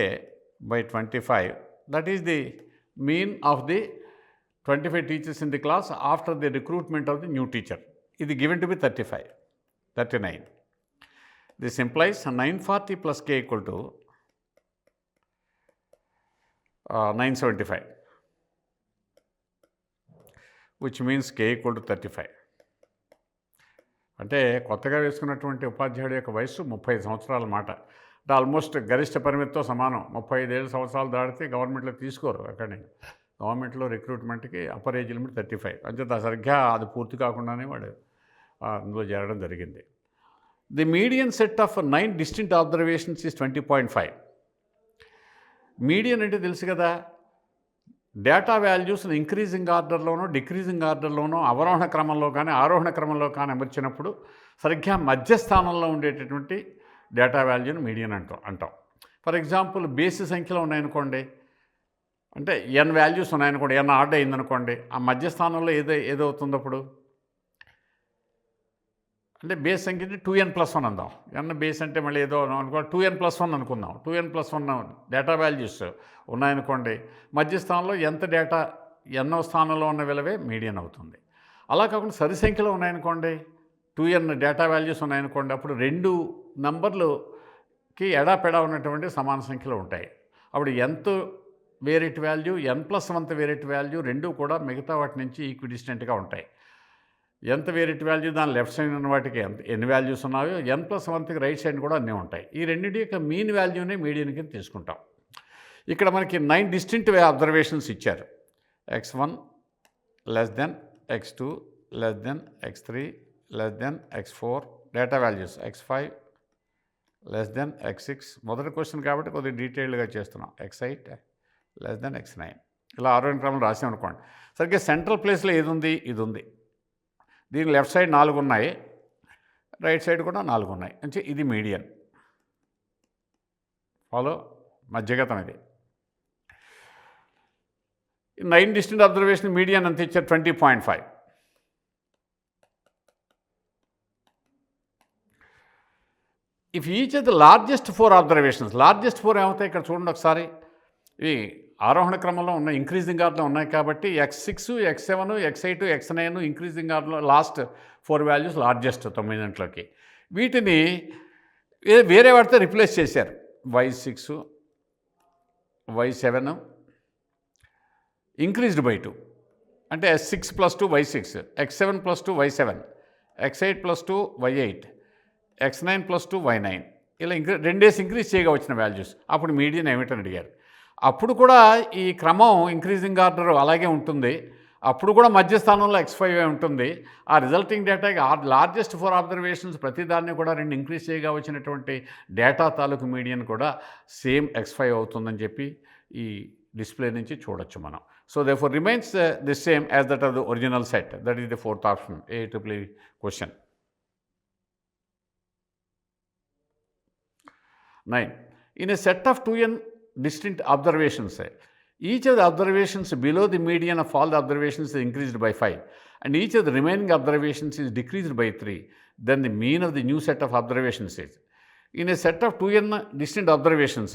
by 25. That is the mean of the 25 teachers in the class after the recruitment of the new teacher. It is given to be 39. This implies 940 + k equal to 975, which means k equal to 35. అంటే కొత్తగా వేసుకున్నటువంటి ఉపాధ్యాయుడి యొక్క వయసు 35 సంవత్సరాల మాట. అంటే almost గరిష్ట పరిమితితో సమానం. 35 సంవత్సరాలు దాటితే గవర్నమెంట్లో తీసుకోరు. అక్కడి గవర్నమెంట్లో రిక్రూట్మెంట్కి అప్పర్ ఏజ్ లిమిట్ 35. అంతే, సరిగ్గా అది పూర్తి కాకుండానే వాడు అందులో చేరడం జరిగింది. The median set of 9 distinct observations is 20.5. Median అంటే తెలుసు కదా, డేటా వాల్యూస్ని ఇంక్రీజింగ్ ఆర్డర్లోనో డిక్రీజింగ్ ఆర్డర్లోనో అవరోహణ క్రమంలో కానీ ఆరోహణ క్రమంలో కానీ అమర్చినప్పుడు సరిగ్గా మధ్యస్థానంలో ఉండేటటువంటి డేటా వాల్యూని మీడియన్ అంటాం. ఫర్ ఎగ్జాంపుల్ బేసి సంఖ్యలో ఉన్నాయనుకోండి, అంటే n వాల్యూస్ ఉన్నాయనుకోండి, n ఆర్డర్ అయిందనుకోండి, ఆ మధ్యస్థానంలో ఏదవుతుంది అప్పుడు అంటే బేస్ సంఖ్య 2n+1 అందాం. n బేస్ అంటే మళ్ళీ ఏదో అనుకో 2n+1 అనుకుందాం. 2n+1 డేటా వాల్యూస్ ఉన్నాయనుకోండి, మధ్యస్థానంలో ఎంత డేటా ఎన్నో స్థానంలో ఉన్న విలువే మీడియన్ అవుతుంది. అలా కాకుండా సరి సంఖ్యలో ఉన్నాయనుకోండి, 2n డేటా వాల్యూస్ ఉన్నాయనుకోండి, అప్పుడు 2 నంబర్లుకి ఎడాపెడా ఉన్నటువంటి సమాన సంఖ్యలో ఉంటాయి. అప్పుడు ఎంత variate value, n+1 variate value రెండూ కూడా మిగతా వాటి నుంచి ఈక్విడిస్టెంట్గా ఉంటాయి. ఎంత వేరియట్ వాల్యూ దాని లెఫ్ట్ సైడ్ ఉన్న వాటికి ఎన్ని వాల్యూస్ ఉన్నాయో n+1కి రైట్ సైడ్ కూడా అన్నీ ఉంటాయి. ఈ రెండింటి యొక్క మీన్ వాల్యూనే మీడియన్ కింద తీసుకుంటాం. ఇక్కడ మనకి 9 డిస్టింక్ట్ అబ్జర్వేషన్స్ ఇచ్చారు. x1 < x2 < x3 < x4 data values x5 < x6. మొదటి క్వశ్చన్ కాబట్టి కొద్దిగా డీటెయిల్డ్గా చేస్తున్నాం. x8 < x9 ఇలా ఆరోహణ క్రమం రాసామనుకోండి. సరిగ్గా సెంట్రల్ ప్లేస్లో ఏది ఉంది, ఇది ఉంది. దీని లెఫ్ట్ సైడ్ 4 ఉన్నాయి, రైట్ సైడ్ కూడా 4 ఉన్నాయి. అంటే ఇది మీడియన్. ఫాలో, మధ్యగతం ఇది. 9 డిస్టింక్ట్ అబ్జర్వేషన్ మీడియన్ అంత ఇచ్చారు 20.5. If each of the largest 4 observations, largest 4 ఏమవుతాయి ఇక్కడ చూడండి ఒకసారి. ఇవి ఆరోహణ క్రమంలో ఉన్నాయి, ఇంక్రీజింగ్ ఆర్డర్లో ఉన్నాయి కాబట్టి x6 x7 x8 x9 increasing ఆర్డర్లో లాస్ట్ 4 వాల్యూస్ లార్జెస్ట్ 9 వీటిని వేరే వాటితో రిప్లేస్ చేశారు. y6 y7 ఇంక్రీజ్డ్ బై 2 అంటే x6 + 2 y6, x7 + 2 y7, x8 + 2 y8, x9 + 2 y9 ఇలా రెండేసి ఇంక్రీజ్ చేయగా వచ్చిన వాల్యూస్. అప్పుడు మీడియన్ ఏమిటని అడిగారు. అప్పుడు కూడా ఈ క్రమం ఇంక్రీజింగ్ ఆర్డర్ అలాగే ఉంటుంది. అప్పుడు కూడా మధ్యస్థానంలో x5 ఉంటుంది. ఆ రిజల్టింగ్ డేటాకి లార్జెస్ట్ 4 అబ్జర్వేషన్స్ ప్రతిదాన్ని కూడా 2 ఇంక్రీజ్ చేయగా వచ్చినటువంటి డేటా తాలూకు మీడియన్ కూడా సేమ్ x5 అవుతుందని చెప్పి ఈ డిస్ప్లే నుంచి చూడొచ్చు మనం. So therefore remains the same as that of the original set. That is the 4th option, AEEE question. 9. In a set of 2n distinct observations, each of the observations below the median of all the observations is increased by 5 and each of the remaining observations is decreased by 3, then the mean of the new set of observations is. In a set of 2n distinct observations,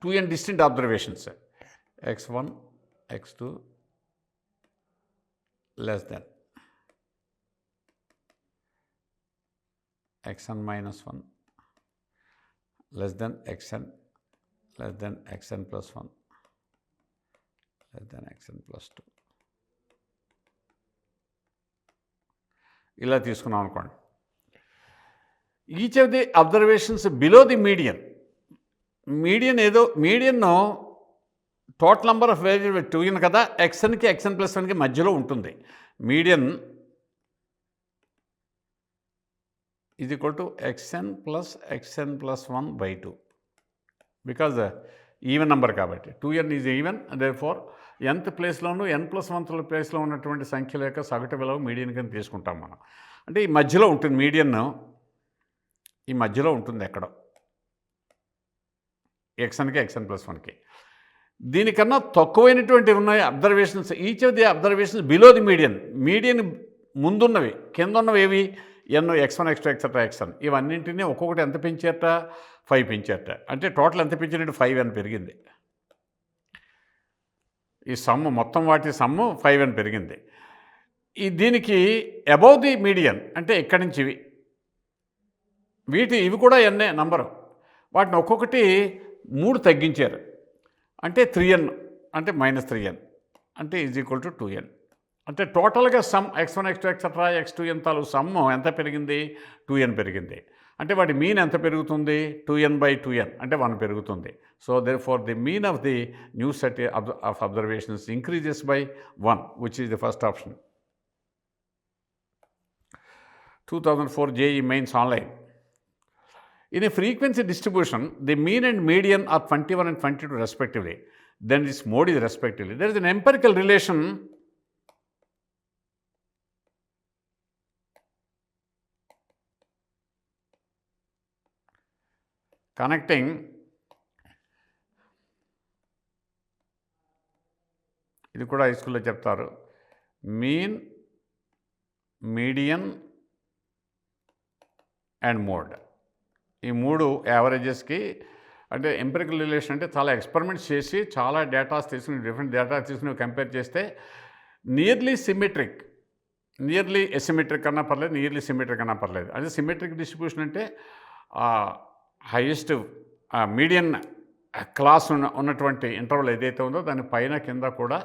2n distinct observations, x1 x2 less than xn minus 1 less than xn less than xn plus 1 less than xn plus 2 ఇలా తీసుకున్నాం అనుకోండి. Each of the observations below the median, median ఏదో మీడియన్ను total number of variable 2n కదా, xnకి xn+1కి మధ్యలో ఉంటుంది. Median is equal to xn+xn+1/2 because even number కాబట్టి 2n is even. Therefore nth ప్లేస్లోనూ n+1th ప్లేస్లో ఉన్నటువంటి సంఖ్యల యొక్క సగటు విలువ మీడియన్ కింద తీసుకుంటాం మనం. అంటే ఈ మధ్యలో ఉంటుంది మీడియన్, ఈ మధ్యలో ఉంటుంది ఎక్కడో xnకి xn+1కి. దీనికన్నా తక్కువైనటువంటి ఉన్నాయి observations. Each of the observations below the median. Median ముందున్నవి, కింద ఉన్నవి ఏవి, ఎన్, x1 x2 ఎక్సెట్రా xn. ఇవన్నింటినీ ఒక్కొక్కటి ఎంత పెంచారట, 5 పెంచారట. అంటే టోటల్ ఎంత పెంచినట్టు 5n పెరిగింది. ఈ సమ్ము మొత్తం వాటి సమ్ము 5n పెరిగింది. దీనికి అబౌవ్ ది మీడియన్ అంటే ఇక్కడి నుంచి ఇవి కూడా ఎన్నే నంబరు. వాటిని ఒక్కొక్కటి 3 తగ్గించారు. అంటే 3n అంటే -3n అంటే ఈజ్ ఈక్వల్ టు 2n. అంటే టోటల్గా some x1 x2 etcetera x2n తాలూకు సమ్ము ఎంత పెరిగింది, 2n పెరిగింది. అంటే వాటి మీన్ ఎంత పెరుగుతుంది, 2n/2n అంటే 1 పెరుగుతుంది. So therefore the mean of the new set of observations increases by 1 which is the first option. 2004 JEE Mains Online. In a frequency distribution, the mean and median are 21 and 22 respectively. Then this mode is respectively. There is an empirical relation connecting ఇది కూడా high స్కూల్లో చెప్తారు. Mean, median and mode. ఈ 3 యావరేజెస్కి అంటే empirical relation అంటే చాలా experiments చేసి చాలా డేటాస్ తీసుకుని డిఫరెంట్ డేటా తీసుకుని కంపేర్ చేస్తే నియర్లీ సిమెట్రిక్, నియర్లీ ఎసిమెట్రిక్ అన్నా పర్లేదు, నియర్లీ సిమెట్రిక్ అన్నా పర్లేదు. అదే సిమెట్రిక్ డిస్ట్రిబ్యూషన్ అంటే హైయెస్ట్ మీడియన్ క్లాస్ ఉన్నటువంటి ఇంటర్వల్ ఏదైతే ఉందో దాని పైన కింద కూడా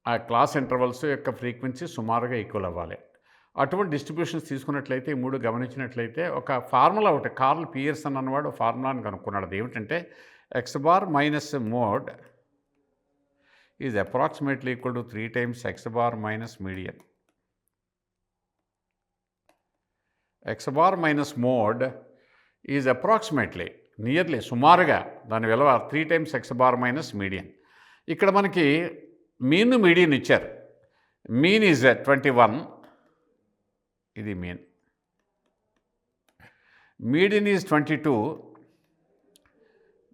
ఆ క్లాస్ ఇంటర్వల్స్ యొక్క ఫ్రీక్వెన్సీ సుమారుగా ఈక్వల్ అవ్వాలి. అటువంటి డిస్ట్రిబ్యూషన్స్ తీసుకున్నట్లయితే ఈ 3 గమనించినట్లయితే ఒక ఫార్ములా ఒకటి కార్ల్ పియర్సన్ అన్నవాడు ఫార్ములాని కనుక్కున్నాడు. అది ఏమిటంటే x bar minus mode is approximately equal to 3 times x bar minus median. x bar minus mode is approximately nearly సుమారుగా దాని విలువ 3 times x bar minus median. ఇక్కడ మనకి మీన్ మీడియన్ ఇచ్చారు. మీన్ ఈజ్ 21, ఇది mean. Median is 22,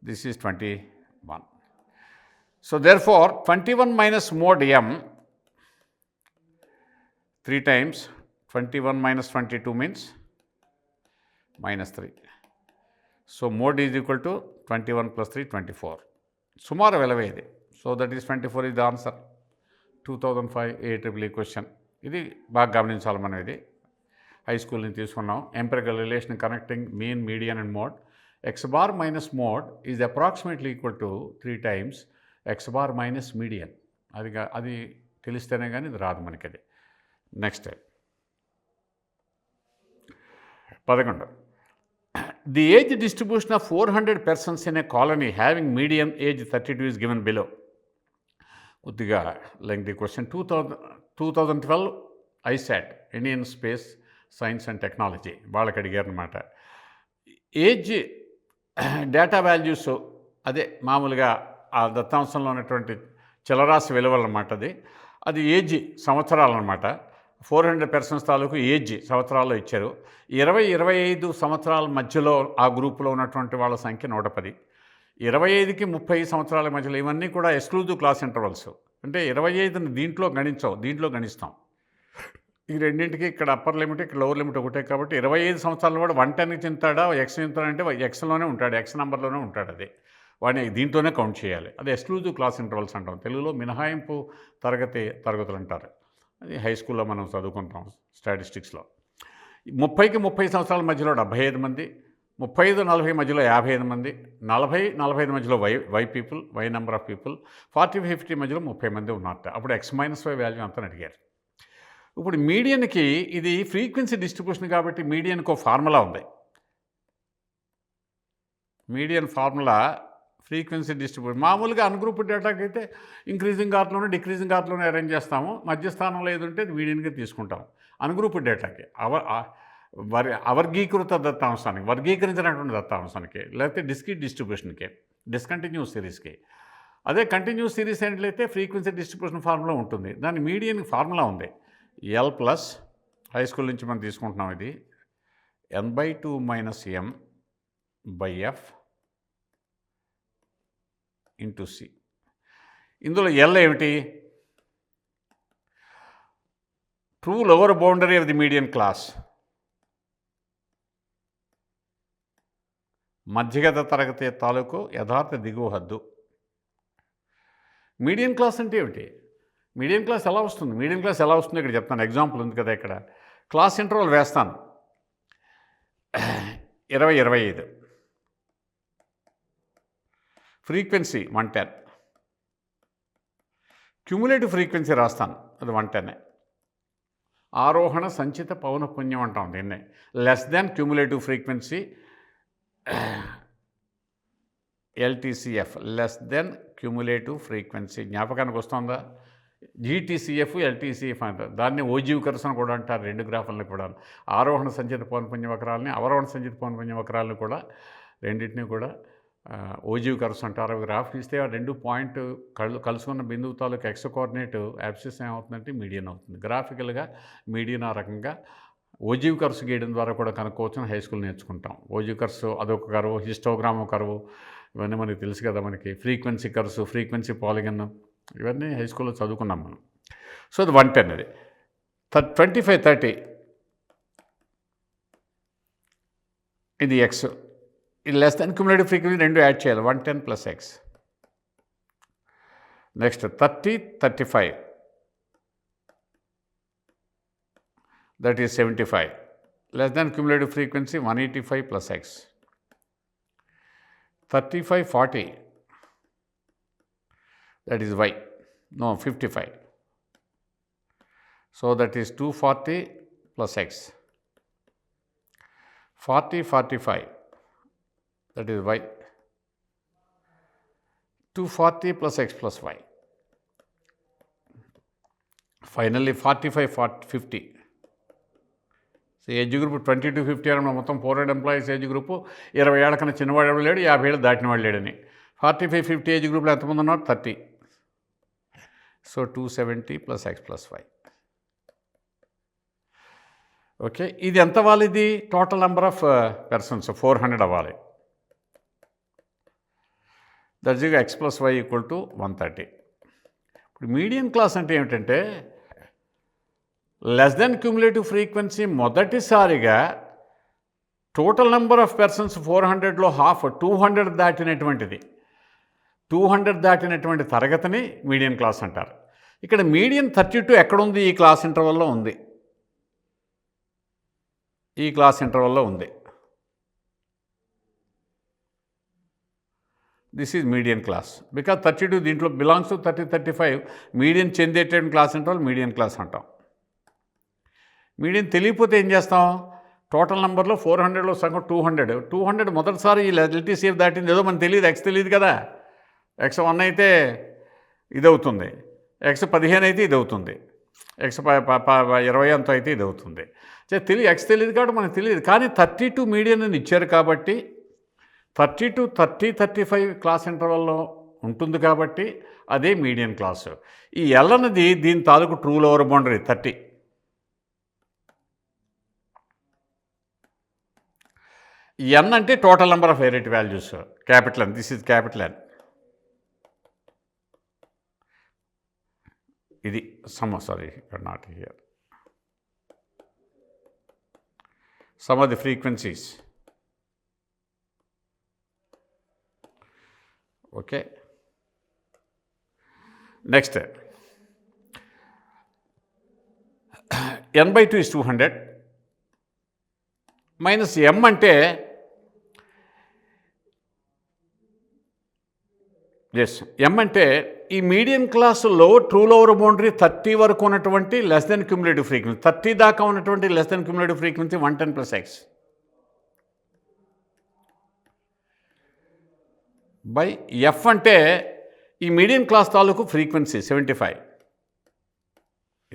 this is 21. So therefore 21 minus mode m 3 times 21 minus 22 means -3. So mode is equal to 21 plus 3 24. సుమారు విలువ ఇది. So that is 24 is the answer. 2005 AEEE question. ఇది బాగా గమనించాలి మనం. ఇది హై స్కూల్ నుంచి తీసుకున్నాం. Empirical relation connecting mean, median and mode. x bar minus mode is approximately equal to 3 times x bar minus median. అది తెలిస్తేనే కానీ ఇది రాదు మనకి. అది next 11. The age distribution of 400 persons in a colony having median age 32 is given below. కొద్దిగా lengthy question. 2012 ISAT Indian space science and technology వాళ్ళకి అడిగారు అనమాట. ఏజ్ డేటా వాల్యూస్ అదే మామూలుగా ఆ దత్తాంశంలో ఉన్నటువంటి చలరాశి విలువలు అన్నమాట. అది ఏజ్ సంవత్సరాలు అనమాట. 400 persons తాలూకు ఏజ్ సంవత్సరాల్లో ఇచ్చారు. 20-25 సంవత్సరాల మధ్యలో ఆ గ్రూపులో ఉన్నటువంటి వాళ్ళ సంఖ్య 110. 25కి 30 సంవత్సరాల మధ్యలో ఇవన్నీ కూడా ఎక్స్క్లూజివ్ క్లాస్ ఇంటర్వల్స్. అంటే 25ని దీంట్లో గణించాం, దీంట్లో గణిస్తాం. ఈ రెండింటికి ఇక్కడ అప్పర్ లిమిట్, ఇక్కడ లోవర్ లిమిట్ ఒకటే. కాబట్టి 25 సంవత్సరాలు కూడా 110కి చెందుతాడా, ఎక్స్ చెందుతాడంటే ఎక్స్లోనే ఉంటాడు, ఎక్స్ నెంబర్లోనే ఉంటాడు. అది వాడిని దీంట్లోనే కౌంట్ చేయాలి. అది ఎక్స్క్లూజివ్ క్లాస్ ఇంటర్వల్స్ అంటాం. తెలుగులో మినహాయింపు తరగతులు అంటారు. అది హై స్కూల్లో మనం చదువుకుంటాం స్టాటిస్టిక్స్లో. 30కి 30 సంవత్సరాల మధ్యలో 75 మంది, 35-40 మధ్యలో 55 మంది, 40-45 మధ్యలో Y people, Y number of people, 40-50 మధ్యలో 30 మంది ఉన్నట్ట. అప్పుడు x-y వాల్యూ అంతా అడిగారు. ఇప్పుడు మీడియన్కి ఇది ఫ్రీక్వెన్సీ డిస్ట్రిబ్యూషన్ కాబట్టి మీడియన్కి ఒక ఫార్ములా ఉంది. మీడియన్ ఫార్ములా ఫ్రీక్వెన్సీ డిస్ట్రిబ్యూషన్ మామూలుగా అన్గ్రూప్డ్ డేటాకి అయితే ఇంక్రీజింగ్ ఆర్ట్లోనే డిక్రీజింగ్ ఆర్ట్లోనే అరేంజ్ చేస్తాము. మధ్యస్థానంలో ఏది ఉంటే అది మీడియన్గా తీసుకుంటాం. అన్గ్రూప్డ్ డేటాకి అవర్గీకృత దత్తాంశానికి, వర్గీకరించినటువంటి దత్తాంశానికి, లేకపోతే డిస్క్రీట్ డిస్ట్రిబ్యూషన్కి, డిస్కంటిన్యూస్ సిరీస్కి. అదే కంటిన్యూస్ సిరీస్ ఏంటంటే ఫ్రీక్వెన్సీ డిస్ట్రిబ్యూషన్ ఫార్ములా ఉంటుంది. దాని మీడియన్ ఫార్ములా ఉంది. ఎల్ ప్లస్ హై స్కూల్ నుంచి మనం తీసుకుంటున్నాం. ఇది n/2 - m/f ఇంటూ సి. ఇందులో ఎల్ ఏమిటి? True lower boundary of the median class, మధ్యగత తరగతి తాలూకు యథార్థ దిగువ హద్దు. మీడియన్ క్లాస్ అంటే ఏమిటి? మీడియన్ క్లాస్ ఎలా వస్తుంది? మీడియన్ క్లాస్ ఎలా వస్తుంది ఇక్కడ చెప్తాను. ఎగ్జాంపుల్ ఉంది కదా ఇక్కడ. క్లాస్ ఇంటర్వల్ వేస్తాను 20-25, ఫ్రీక్వెన్సీ 110, క్యుములేటివ్ ఫ్రీక్వెన్సీ రాస్తాను, అది 110. ఆరోహణ సంచిత పౌనఃపున్యం అంటాం దీన్నే. Less than cumulative frequency LTCF, less than cumulative frequency. జ్ఞాపకానికి వస్తుందా? జీటీసీఎఫ్, ఎల్టీసీఎఫ్ అంటారు. దాన్ని ఓజీవికర్స్ అని కూడా అంటారు. రెండు గ్రాఫులను కూడా, ఆరోహణ సంచిత పౌనఃపున్య వక్రాలని, అవరోహణ సంచిత పౌనఃపున్య వక్రాలను కూడా, రెండింటినీ కూడా ఓజీవికర్స్ అంటారు. గ్రాఫ్ ఇస్తే ఆ రెండు పాయింట్ కలుసుకున్న బిందువు తాలూకు ఎక్స్ కోఆర్డినేట్ యాప్సిస్ ఏమవుతుందంటే మీడియన్ అవుతుంది. గ్రాఫికల్గా మీడియన్ ఆ రకంగా ఓజీవ్ కర్వ్స్ గీయడం ద్వారా కూడా కనుక్కోవచ్చు. హై స్కూల్ నేర్చుకుంటాం. ఓజీవ్ కర్వ్స్ అదొక కర్వ్, హిస్టోగ్రామ్ కర్వ్, ఇవన్నీ మనకి తెలుసు కదా. మనకి ఫ్రీక్వెన్సీ కర్వ్స్, ఫ్రీక్వెన్సీ పాలిగన్, ఇవన్నీ హై స్కూల్లో చదువుకున్నాం మనం. సో అది 110. అది 25-30 ఇది ఎక్స్. ఇది లెస్ దాన్ క్యుములేటివ్ ఫ్రీక్వెన్సీ రెండు యాడ్ చేయాలి, 110 + x. Next 30-35 that is 75, less than cumulative frequency 185 + x. 35-40 that is y, no 55, so that is 240 + x. 40-45 that is y, 240 + x + y. Finally 45-50. So age group 20-50 అని మొత్తం 400 employees age group. 20 ఏళ్ళ కన్నా చిన్నవాడు ఎవడు లేడు, 50 ఏళ్ళు దాటిన వాడు లేడని. 45-50 ఏజ్ గ్రూప్లో ఎంతమంది ఉన్నారు? 30. So 270 + x + y. ఓకే, ఇది ఎంత అవ్వాలి? ఇది టోటల్ నెంబర్ ఆఫ్ పర్సన్స్ 400 అవ్వాలి. That's x + y = 130. ఇప్పుడు మీడియన్ క్లాస్ అంటే ఏమిటంటే లెస్ దెన్ క్యుములేటివ్ ఫ్రీక్వెన్సీ మొదటిసారిగా టోటల్ నెంబర్ ఆఫ్ పర్సన్స్ 400లో హాఫ్ 200 దాటినటువంటిది, 200 దాటినటువంటి తరగతిని మీడియన్ క్లాస్ అంటారు. ఇక్కడ మీడియన్ 32 ఎక్కడుంది? ఈ క్లాస్ ఇంటర్వల్లో ఉంది. ఈ క్లాస్ ఇంటర్వల్లో ఉంది. This is median class because 32 దీంట్లో బిలాంగ్స్ టు 30-35. మీడియన్ చెందేటువంటి క్లాస్ ఇంటర్వల్ మీడియన్ క్లాస్ అంటాం. మీడియన్ తెలియకపోతే ఏం చేస్తాం? టోటల్ నెంబర్లో 400లో సగం 200 మొదటిసారి ఈ ఎల్టీసీఎఫ్ దాటింది. ఏదో మనకు తెలియదు, ఎక్స్ తెలియదు కదా. ఎక్స్ 1 అయితే ఇది అవుతుంది, ఎక్స్ 15 అయితే ఇది అవుతుంది, ఎక్స్ 20 అంత అయితే ఇది అవుతుంది. ఎక్స్ తెలియదు కాబట్టి మనకు తెలియదు. కానీ 32 మీడియన్ అని ఇచ్చారు కాబట్టి 32, 30, 35 క్లాస్ ఇంటర్వల్లో ఉంటుంది కాబట్టి అదే మీడియన్ క్లాసు. ఈ ఎల్ అన్నది దీని తాలూకు ట్రూ లోవర్ బౌండరీ 30. ఎన్ అంటే total number of variate values, capital N. This is capital N. ఇది not here. Sum of the frequencies. Okay, next n/2 is 200 minus m అంటే m అంటే ఈ median క్లాసులో ట్రూ లోవర్ బౌండరీ 30 వరకు ఉన్నటువంటి less than cumulative frequency, 30 దాకా ఉన్నటువంటి less than cumulative frequency 110 + x. By F అంటే ఈ మీడియం క్లాస్ తాలూకు ఫ్రీక్వెన్సీ 75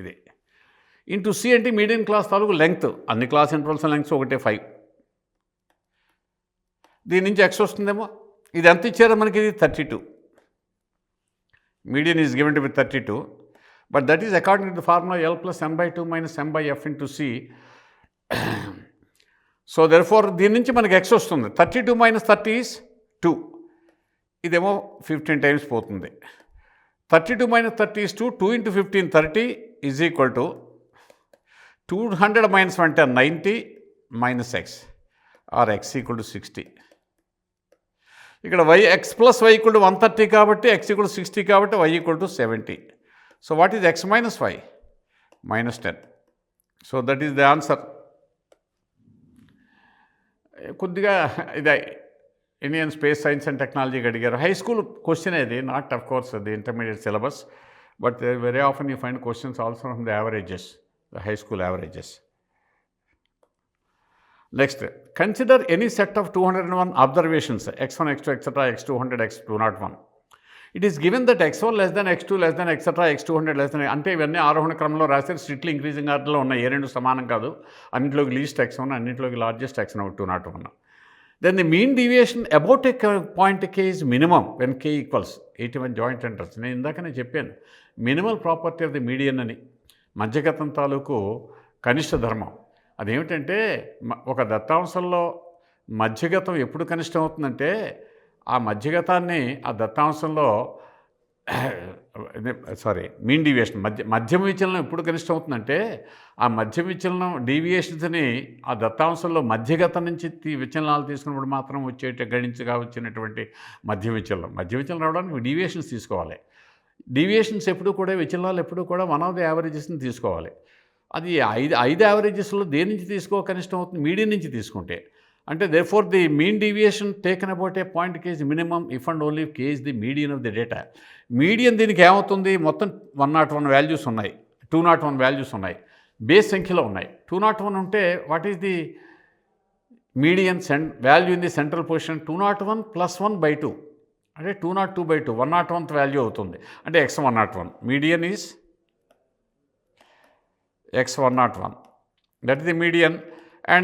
ఇది ఇంటూ సి అంటే మీడియం క్లాస్ తాలూకు లెంగ్త్, అన్ని క్లాస్ ఇంటర్వల్స్ లెంగ్త్స్ ఒకటే 5. దీని నుంచి ఎక్స్ వస్తుందేమో. ఇది ఎంత ఇచ్చారో మనకి, ఇది 32. Median is given to be 32, but that is according to the formula L + m/2 - m/f into C. So therefore దీని నుంచి మనకి ఎక్స్ వస్తుంది. 32 - 30 ఈజ్ 2. ఇదేమో 15 టైమ్స్ పోతుంది. 32 - 30 is 2. 2 × 15 30 is equal to 200 - 110 90 - x or x = 60. ఇక్కడ x + y = 130 కాబట్టి x = 60 కాబట్టి y = 70. So what is x - y? -10. So that is the answer. కొద్దిగా ఇది ఇండియన్ స్పేస్ సైన్స్ అండ్ టెక్నాలజీకి అడిగారు. హై స్కూల్ క్వశ్చన్ ఇది, not of course the intermediate syllabus, but very often you find questions also from the averages, the high school averages. Next, consider any set of 201 observations, x1, x2, etc., x200, x201. It is given that x1 less than x2 less than etc., x200 less than, అంటే ఇవన్నీ ఆరోహణ క్రమంలో రాశారు. Strictly increasing ఆర్డర్లో ఉన్నాయి. ఏ రెండు సమానం కాదు. అన్నింటిలోకి లీస్ట్ x1, అన్నింటిలోకి largest x1 201. Then the mean deviation about a point k is minimum when k equals 81 joint centers. నేను ఇందాకనే చెప్పాను, minimal property of the median అని, మధ్యగతం తాలూకు కనిష్ట ధర్మం. అదేమిటంటే ఒక దత్తాంశంలో మధ్యగతం ఎప్పుడు కనిష్టం అవుతుందంటే, ఆ మధ్యగతాన్ని ఆ దత్తాంశంలో మీన్ డీవియేషన్ మధ్యమ విచలనం ఎప్పుడు కనిష్టం అవుతుందంటే, ఆ మధ్య విచలనం డీవియేషన్స్ని ఆ దత్తాంశంలో మధ్యగతం నుంచి విచలనాలు తీసుకున్నప్పుడు మాత్రం గణించగా వచ్చినటువంటి మధ్య విచలనం రావడానికి డీవియేషన్స్ తీసుకోవాలి. డీవియేషన్స్ ఎప్పుడు కూడా, విచలనాలు ఎప్పుడు కూడా 1 of the averagesని తీసుకోవాలి. అది ఐదు యావరేజెస్లో దేని నుంచి కనిష్టం అవుతుంది? మీడియన్ నుంచి తీసుకుంటే. అంటే therefore the mean deviation taken about a point K is minimum if and only K is the median of the data. Median దీనికి ఏమవుతుంది? మొత్తం 101 వాల్యూస్ ఉన్నాయి, 201 వాల్యూస్ ఉన్నాయి, బేస్ సంఖ్యలో ఉన్నాయి. 201 ఉంటే what is the median value in the central position? 201 + 1/2 అంటే 202/2, 101th value అవుతుంది. అంటే x101. Median is x101. That is the median, and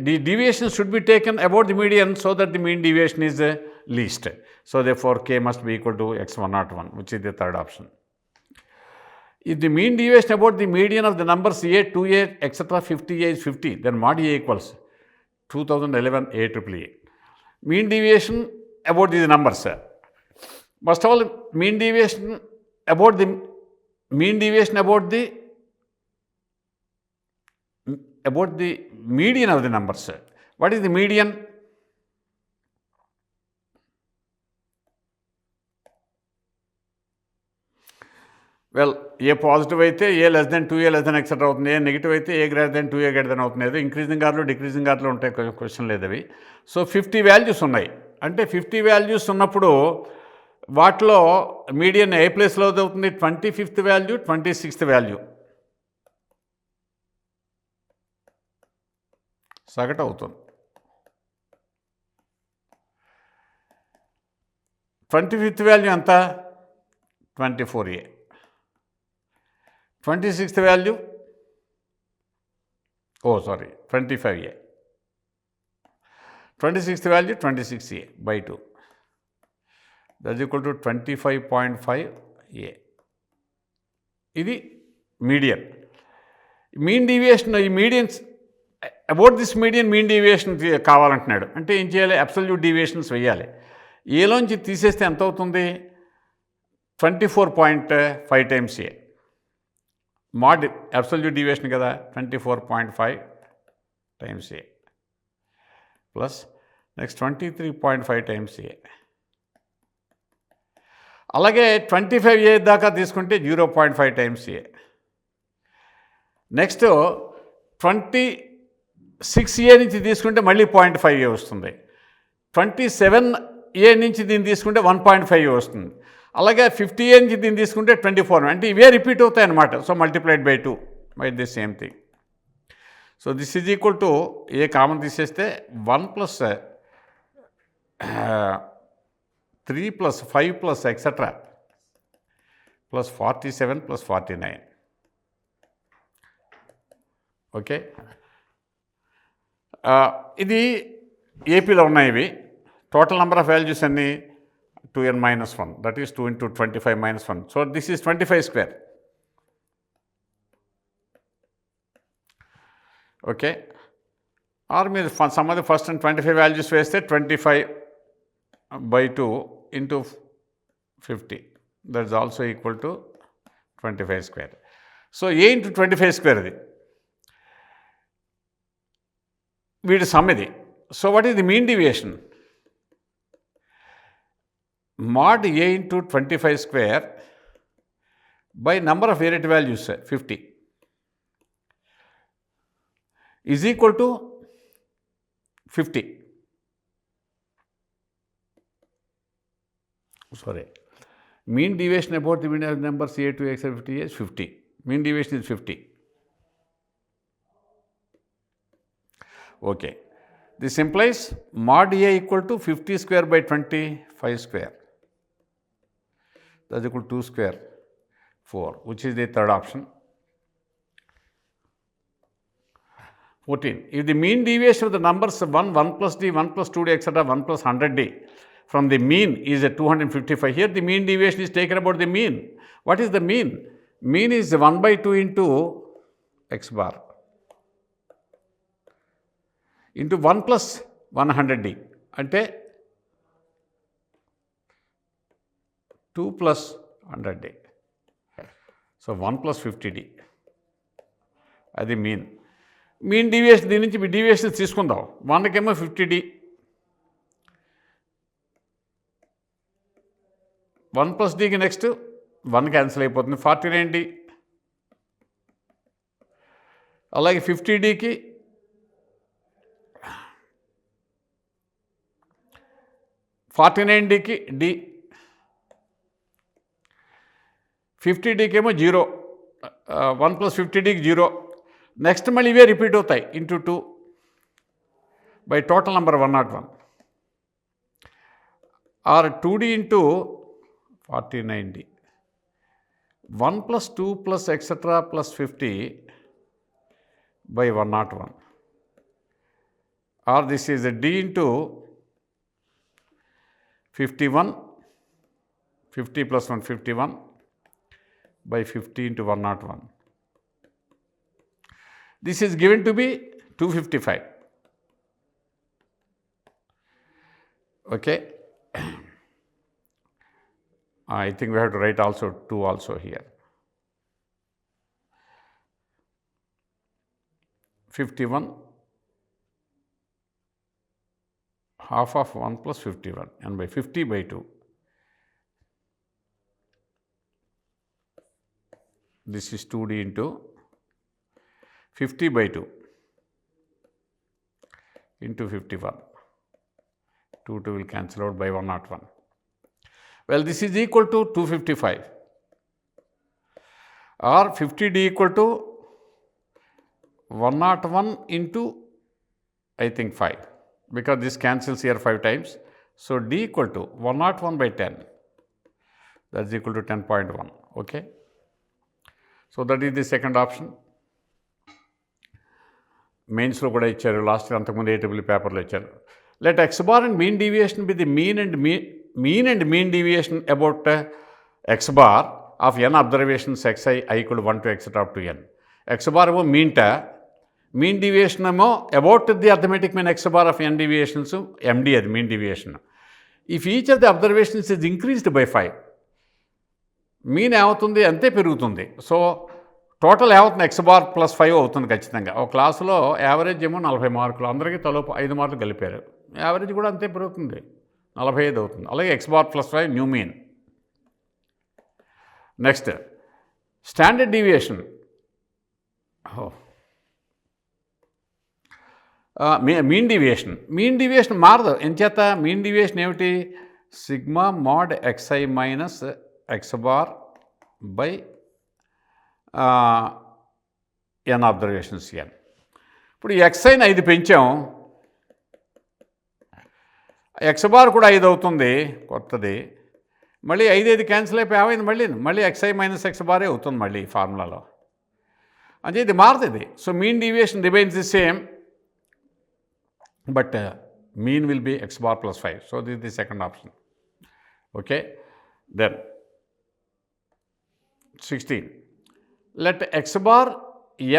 the deviation should be taken about the median so that the mean deviation is least. So therefore k must be equal to x101, which is the third option. If the mean deviation about the median of the numbers a, 2a, etc., 50a is 50, then mod a equals 2011 AAA. Mean deviation about these numbers. First of all, mean deviation about the median of the numbers. What is the median? Well, a positive అయితే a less than 2a less than etc. అవుతుంది. a negative అయితే a greater than 2a greater than అవుతుంది. ఏదో increasing ఆర్డర్లో decreasing ఆర్డర్లో ఉంటాయి, question లేదు అవి. సో 50 వాల్యూస్ ఉన్నాయి. అంటే 50 వాల్యూస్ ఉన్నప్పుడు వాటిలో మీడియన్ ఏ ప్లేస్లో అవుతుంది? 25th వాల్యూ, 26th వాల్యూ సగటు అవుతుంది. 25th వాల్యూ ఎంత? 24a. 26th value 25a. 26th value 26a/2. That equal to 25.5a. ఇది మీడియన్. మీన్ డీవియేషన్, ఈ medians about this median mean deviation కావాలంటున్నాడు. అంటే ఏం చేయాలి? అబ్సల్యూట్ డీవియేషన్స్ వేయాలి. ఏలోంచి తీసేస్తే ఎంత అవుతుంది? 24.5 times a. Mod absolute deviation కదా, 24.5 times a plus next 23.5 times a. అలాగే 25a దాకా తీసుకుంటే 0.5 times a. నెక్స్ట్ 26a నుంచి తీసుకుంటే మళ్ళీ 0.5a వస్తుంది. 27a నుంచి దీన్ని తీసుకుంటే 1.5a వస్తుంది. అలాగే 50a నుంచి దీన్ని తీసుకుంటే 24, అంటే ఇవే రిపీట్ అవుతాయి అన్నమాట. So multiplied by 2 by the same thing. So this is equal to a common తీసేస్తే 1 + 3 plus 5 plus etc. plus 47 plus 49. Okay, ఇది ఏపీలో ఉన్నాయి ఇవి. టోటల్ నెంబర్ ఆఫ్ వాల్యూస్ అన్ని 2n minus 1, that is 2 into 25 minus 1. So this is 25 square. Okay, or మీరు some of the first and 25 values వేస్తే 25 by 2 into 50, that is also equal to 25 square. So a into 25 square ఇది వీటి some ఇది. So what is the mean deviation? mod a into 25 square by number of variable values 50 is equal to 50. Sorry, mean deviation about the mean of numbers a to x 50 is 50. Mean deviation is 50. Okay, this implies mod a equal to 50 square by 25 square. That is equal to 2 square 4, which is the third option. 14. If the mean deviation of the numbers 1, 1 plus d, 1 plus 2d, etc., 1 plus 100d from the mean is at 255. Here the mean deviation is taken about the mean. What is the mean? Mean is 1 by 2 into x bar into 1 plus 100d అంటే 2 plus 100d. So 1 plus 50d అది mean. Mean deviation దీని నుంచి deviations తీసుకుందాం. 1కేమో 50d, 1 plus dకి next 1 cancel అయిపోతుంది, 49d. అలాగే 50dకి 49dకి d, 50dకి ఏమో 0, 1 plus 50dకి 0. Next మళ్ళీ ఇవే రిపీట్ అవుతాయి into 2 by total number 101 or 2d into 49d, 1 plus 2 plus etc. plus 50 by 101, or this is a d into 51, 50 plus 1 51 by 50 into 101. This is given to be 255. Okay, I think we have to write also 2 also here. 51 half of 1 plus 51 and by 50 by 2. This is 2d into 50 by 2 into 51. 2 will cancel out by 101. Well, this is equal to 255 or 50d equal to 101 into I think 5, because this cancels here 5 times. So d equal to 101 by 10, that is equal to 10.1. Okay, so that is the second option. మెయిన్స్లో కూడా ఇచ్చారు, last అంతకుముందు ఏటబుల్ పేపర్లో ఇచ్చారు. Let X bar and mean deviation be the mean and mean deviation about X bar of N observations xi i equal to 1 to etc. up to n. X bar ఏమో mean deviation ఏమో about the arithmetic mean x bar of n deviations MD, అది mean deviation. If each of the observations is increased by 5, mean ఏమవుతుంది అంతే పెరుగుతుంది. So total ఏమవుతుంది x bar plus 5 అవుతుంది ఖచ్చితంగా. ఒక క్లాసులో యావరేజ్ ఏమో 40 మార్కులు, అందరికీ తలో 5 మార్కులు కలిపారు, యావరేజ్ కూడా అంతే పెరుగుతుంది, 45 అవుతుంది. అలాగే x bar plus 5 new mean. Next standard deviation. Mean deviation మారదు. ఎంచేత మీన్ డీవియేషన్ ఏమిటి? Sigma mod xi minus x bar by n observations n. ఇప్పుడు xiని 5 పెంచాం, ఎక్స్ బార్ కూడా 5 అవుతుంది కొత్తది. మళ్ళీ 5 క్యాన్సిల్ అయిపోయి ఏమైంది మళ్ళీ xi మైనస్ ఎక్స్ బారే అవుతుంది మళ్ళీ ఈ ఫార్ములాలో. అంటే ఇది మారదు ఇది. So mean deviation remains the same, but mean will be x bar plus 5. So this the second option. Okay, then 16. Let x bar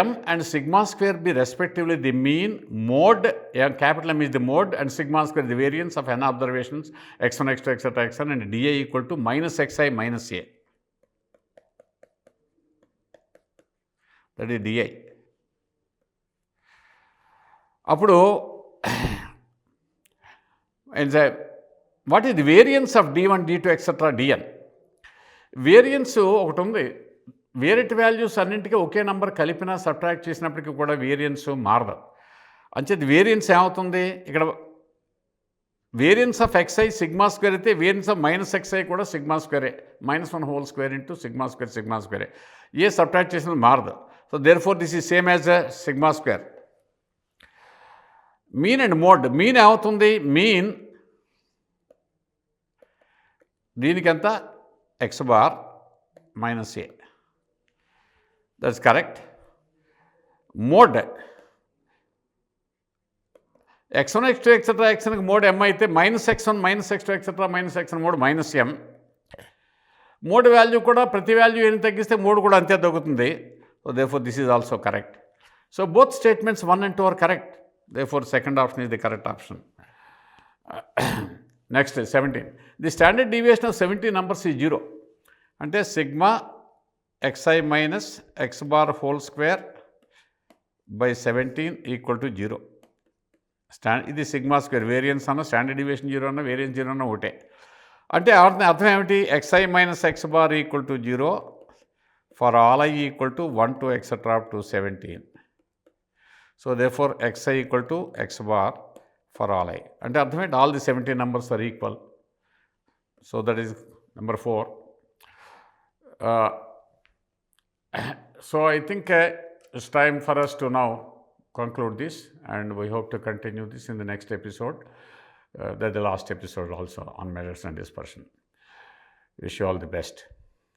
m and sigma square be respectively the mean, mode, capital M is the mode, and sigma square the variance of n observations x1, x2, etc., xn, and di equal to minus xi minus a. That is di. అప్పుడు what is the variance of d1, d2, etc., dn. Variance ఒకటి ఉంది. Variate values అన్నింటికీ ఒకే number కలిపినా subtract చేసినప్పటికీ కూడా variance మారదు. అంచేది variance ఏమవుతుంది ఇక్కడ, variance of xi sigma square అయితే వేరియన్స్ ఆఫ్ మైనస్ xi కూడా సిగ్మా స్క్వేరే, -1 whole square into sigma square. A subtract చేసినది మారదు. So therefore this is same as sigma square. Mean and mode. Mean ఏమవుతుంది, mean దీనికంత x bar minus A, that's correct. Mode x1, x2, etc., xnకి mode m అయితే -x1, -x2, etc., -xn mode -m. Mode value కూడా ప్రతి value ఏం తగ్గిస్తే mode కూడా అంతే తగ్గుతుంది. So therefore this is also correct. So both statements 1 and 2 are correct. Therefore second option is the correct option. Next 17. The standard deviation of 70 numbers is 0. అంటే sigma xi minus x bar whole square by 17 equal to 0. ఇది sigma square. Variance అన్న standard deviation 0 అన్న variance 0 అన్న ఒకటే. అంటే అర్థం ఏమిటి, xi minus x bar equal to 0 for all i equal to 1 to etc. up to 17. So therefore xi equal to x bar for all i. అంటే అర్థం ఏంటి, all the 17 numbers are equal. So that is number 4. So I think it's time for us to now conclude this, and we hope to continue this in the next episode. That's the last episode also on measures and dispersion. Wish you all the best.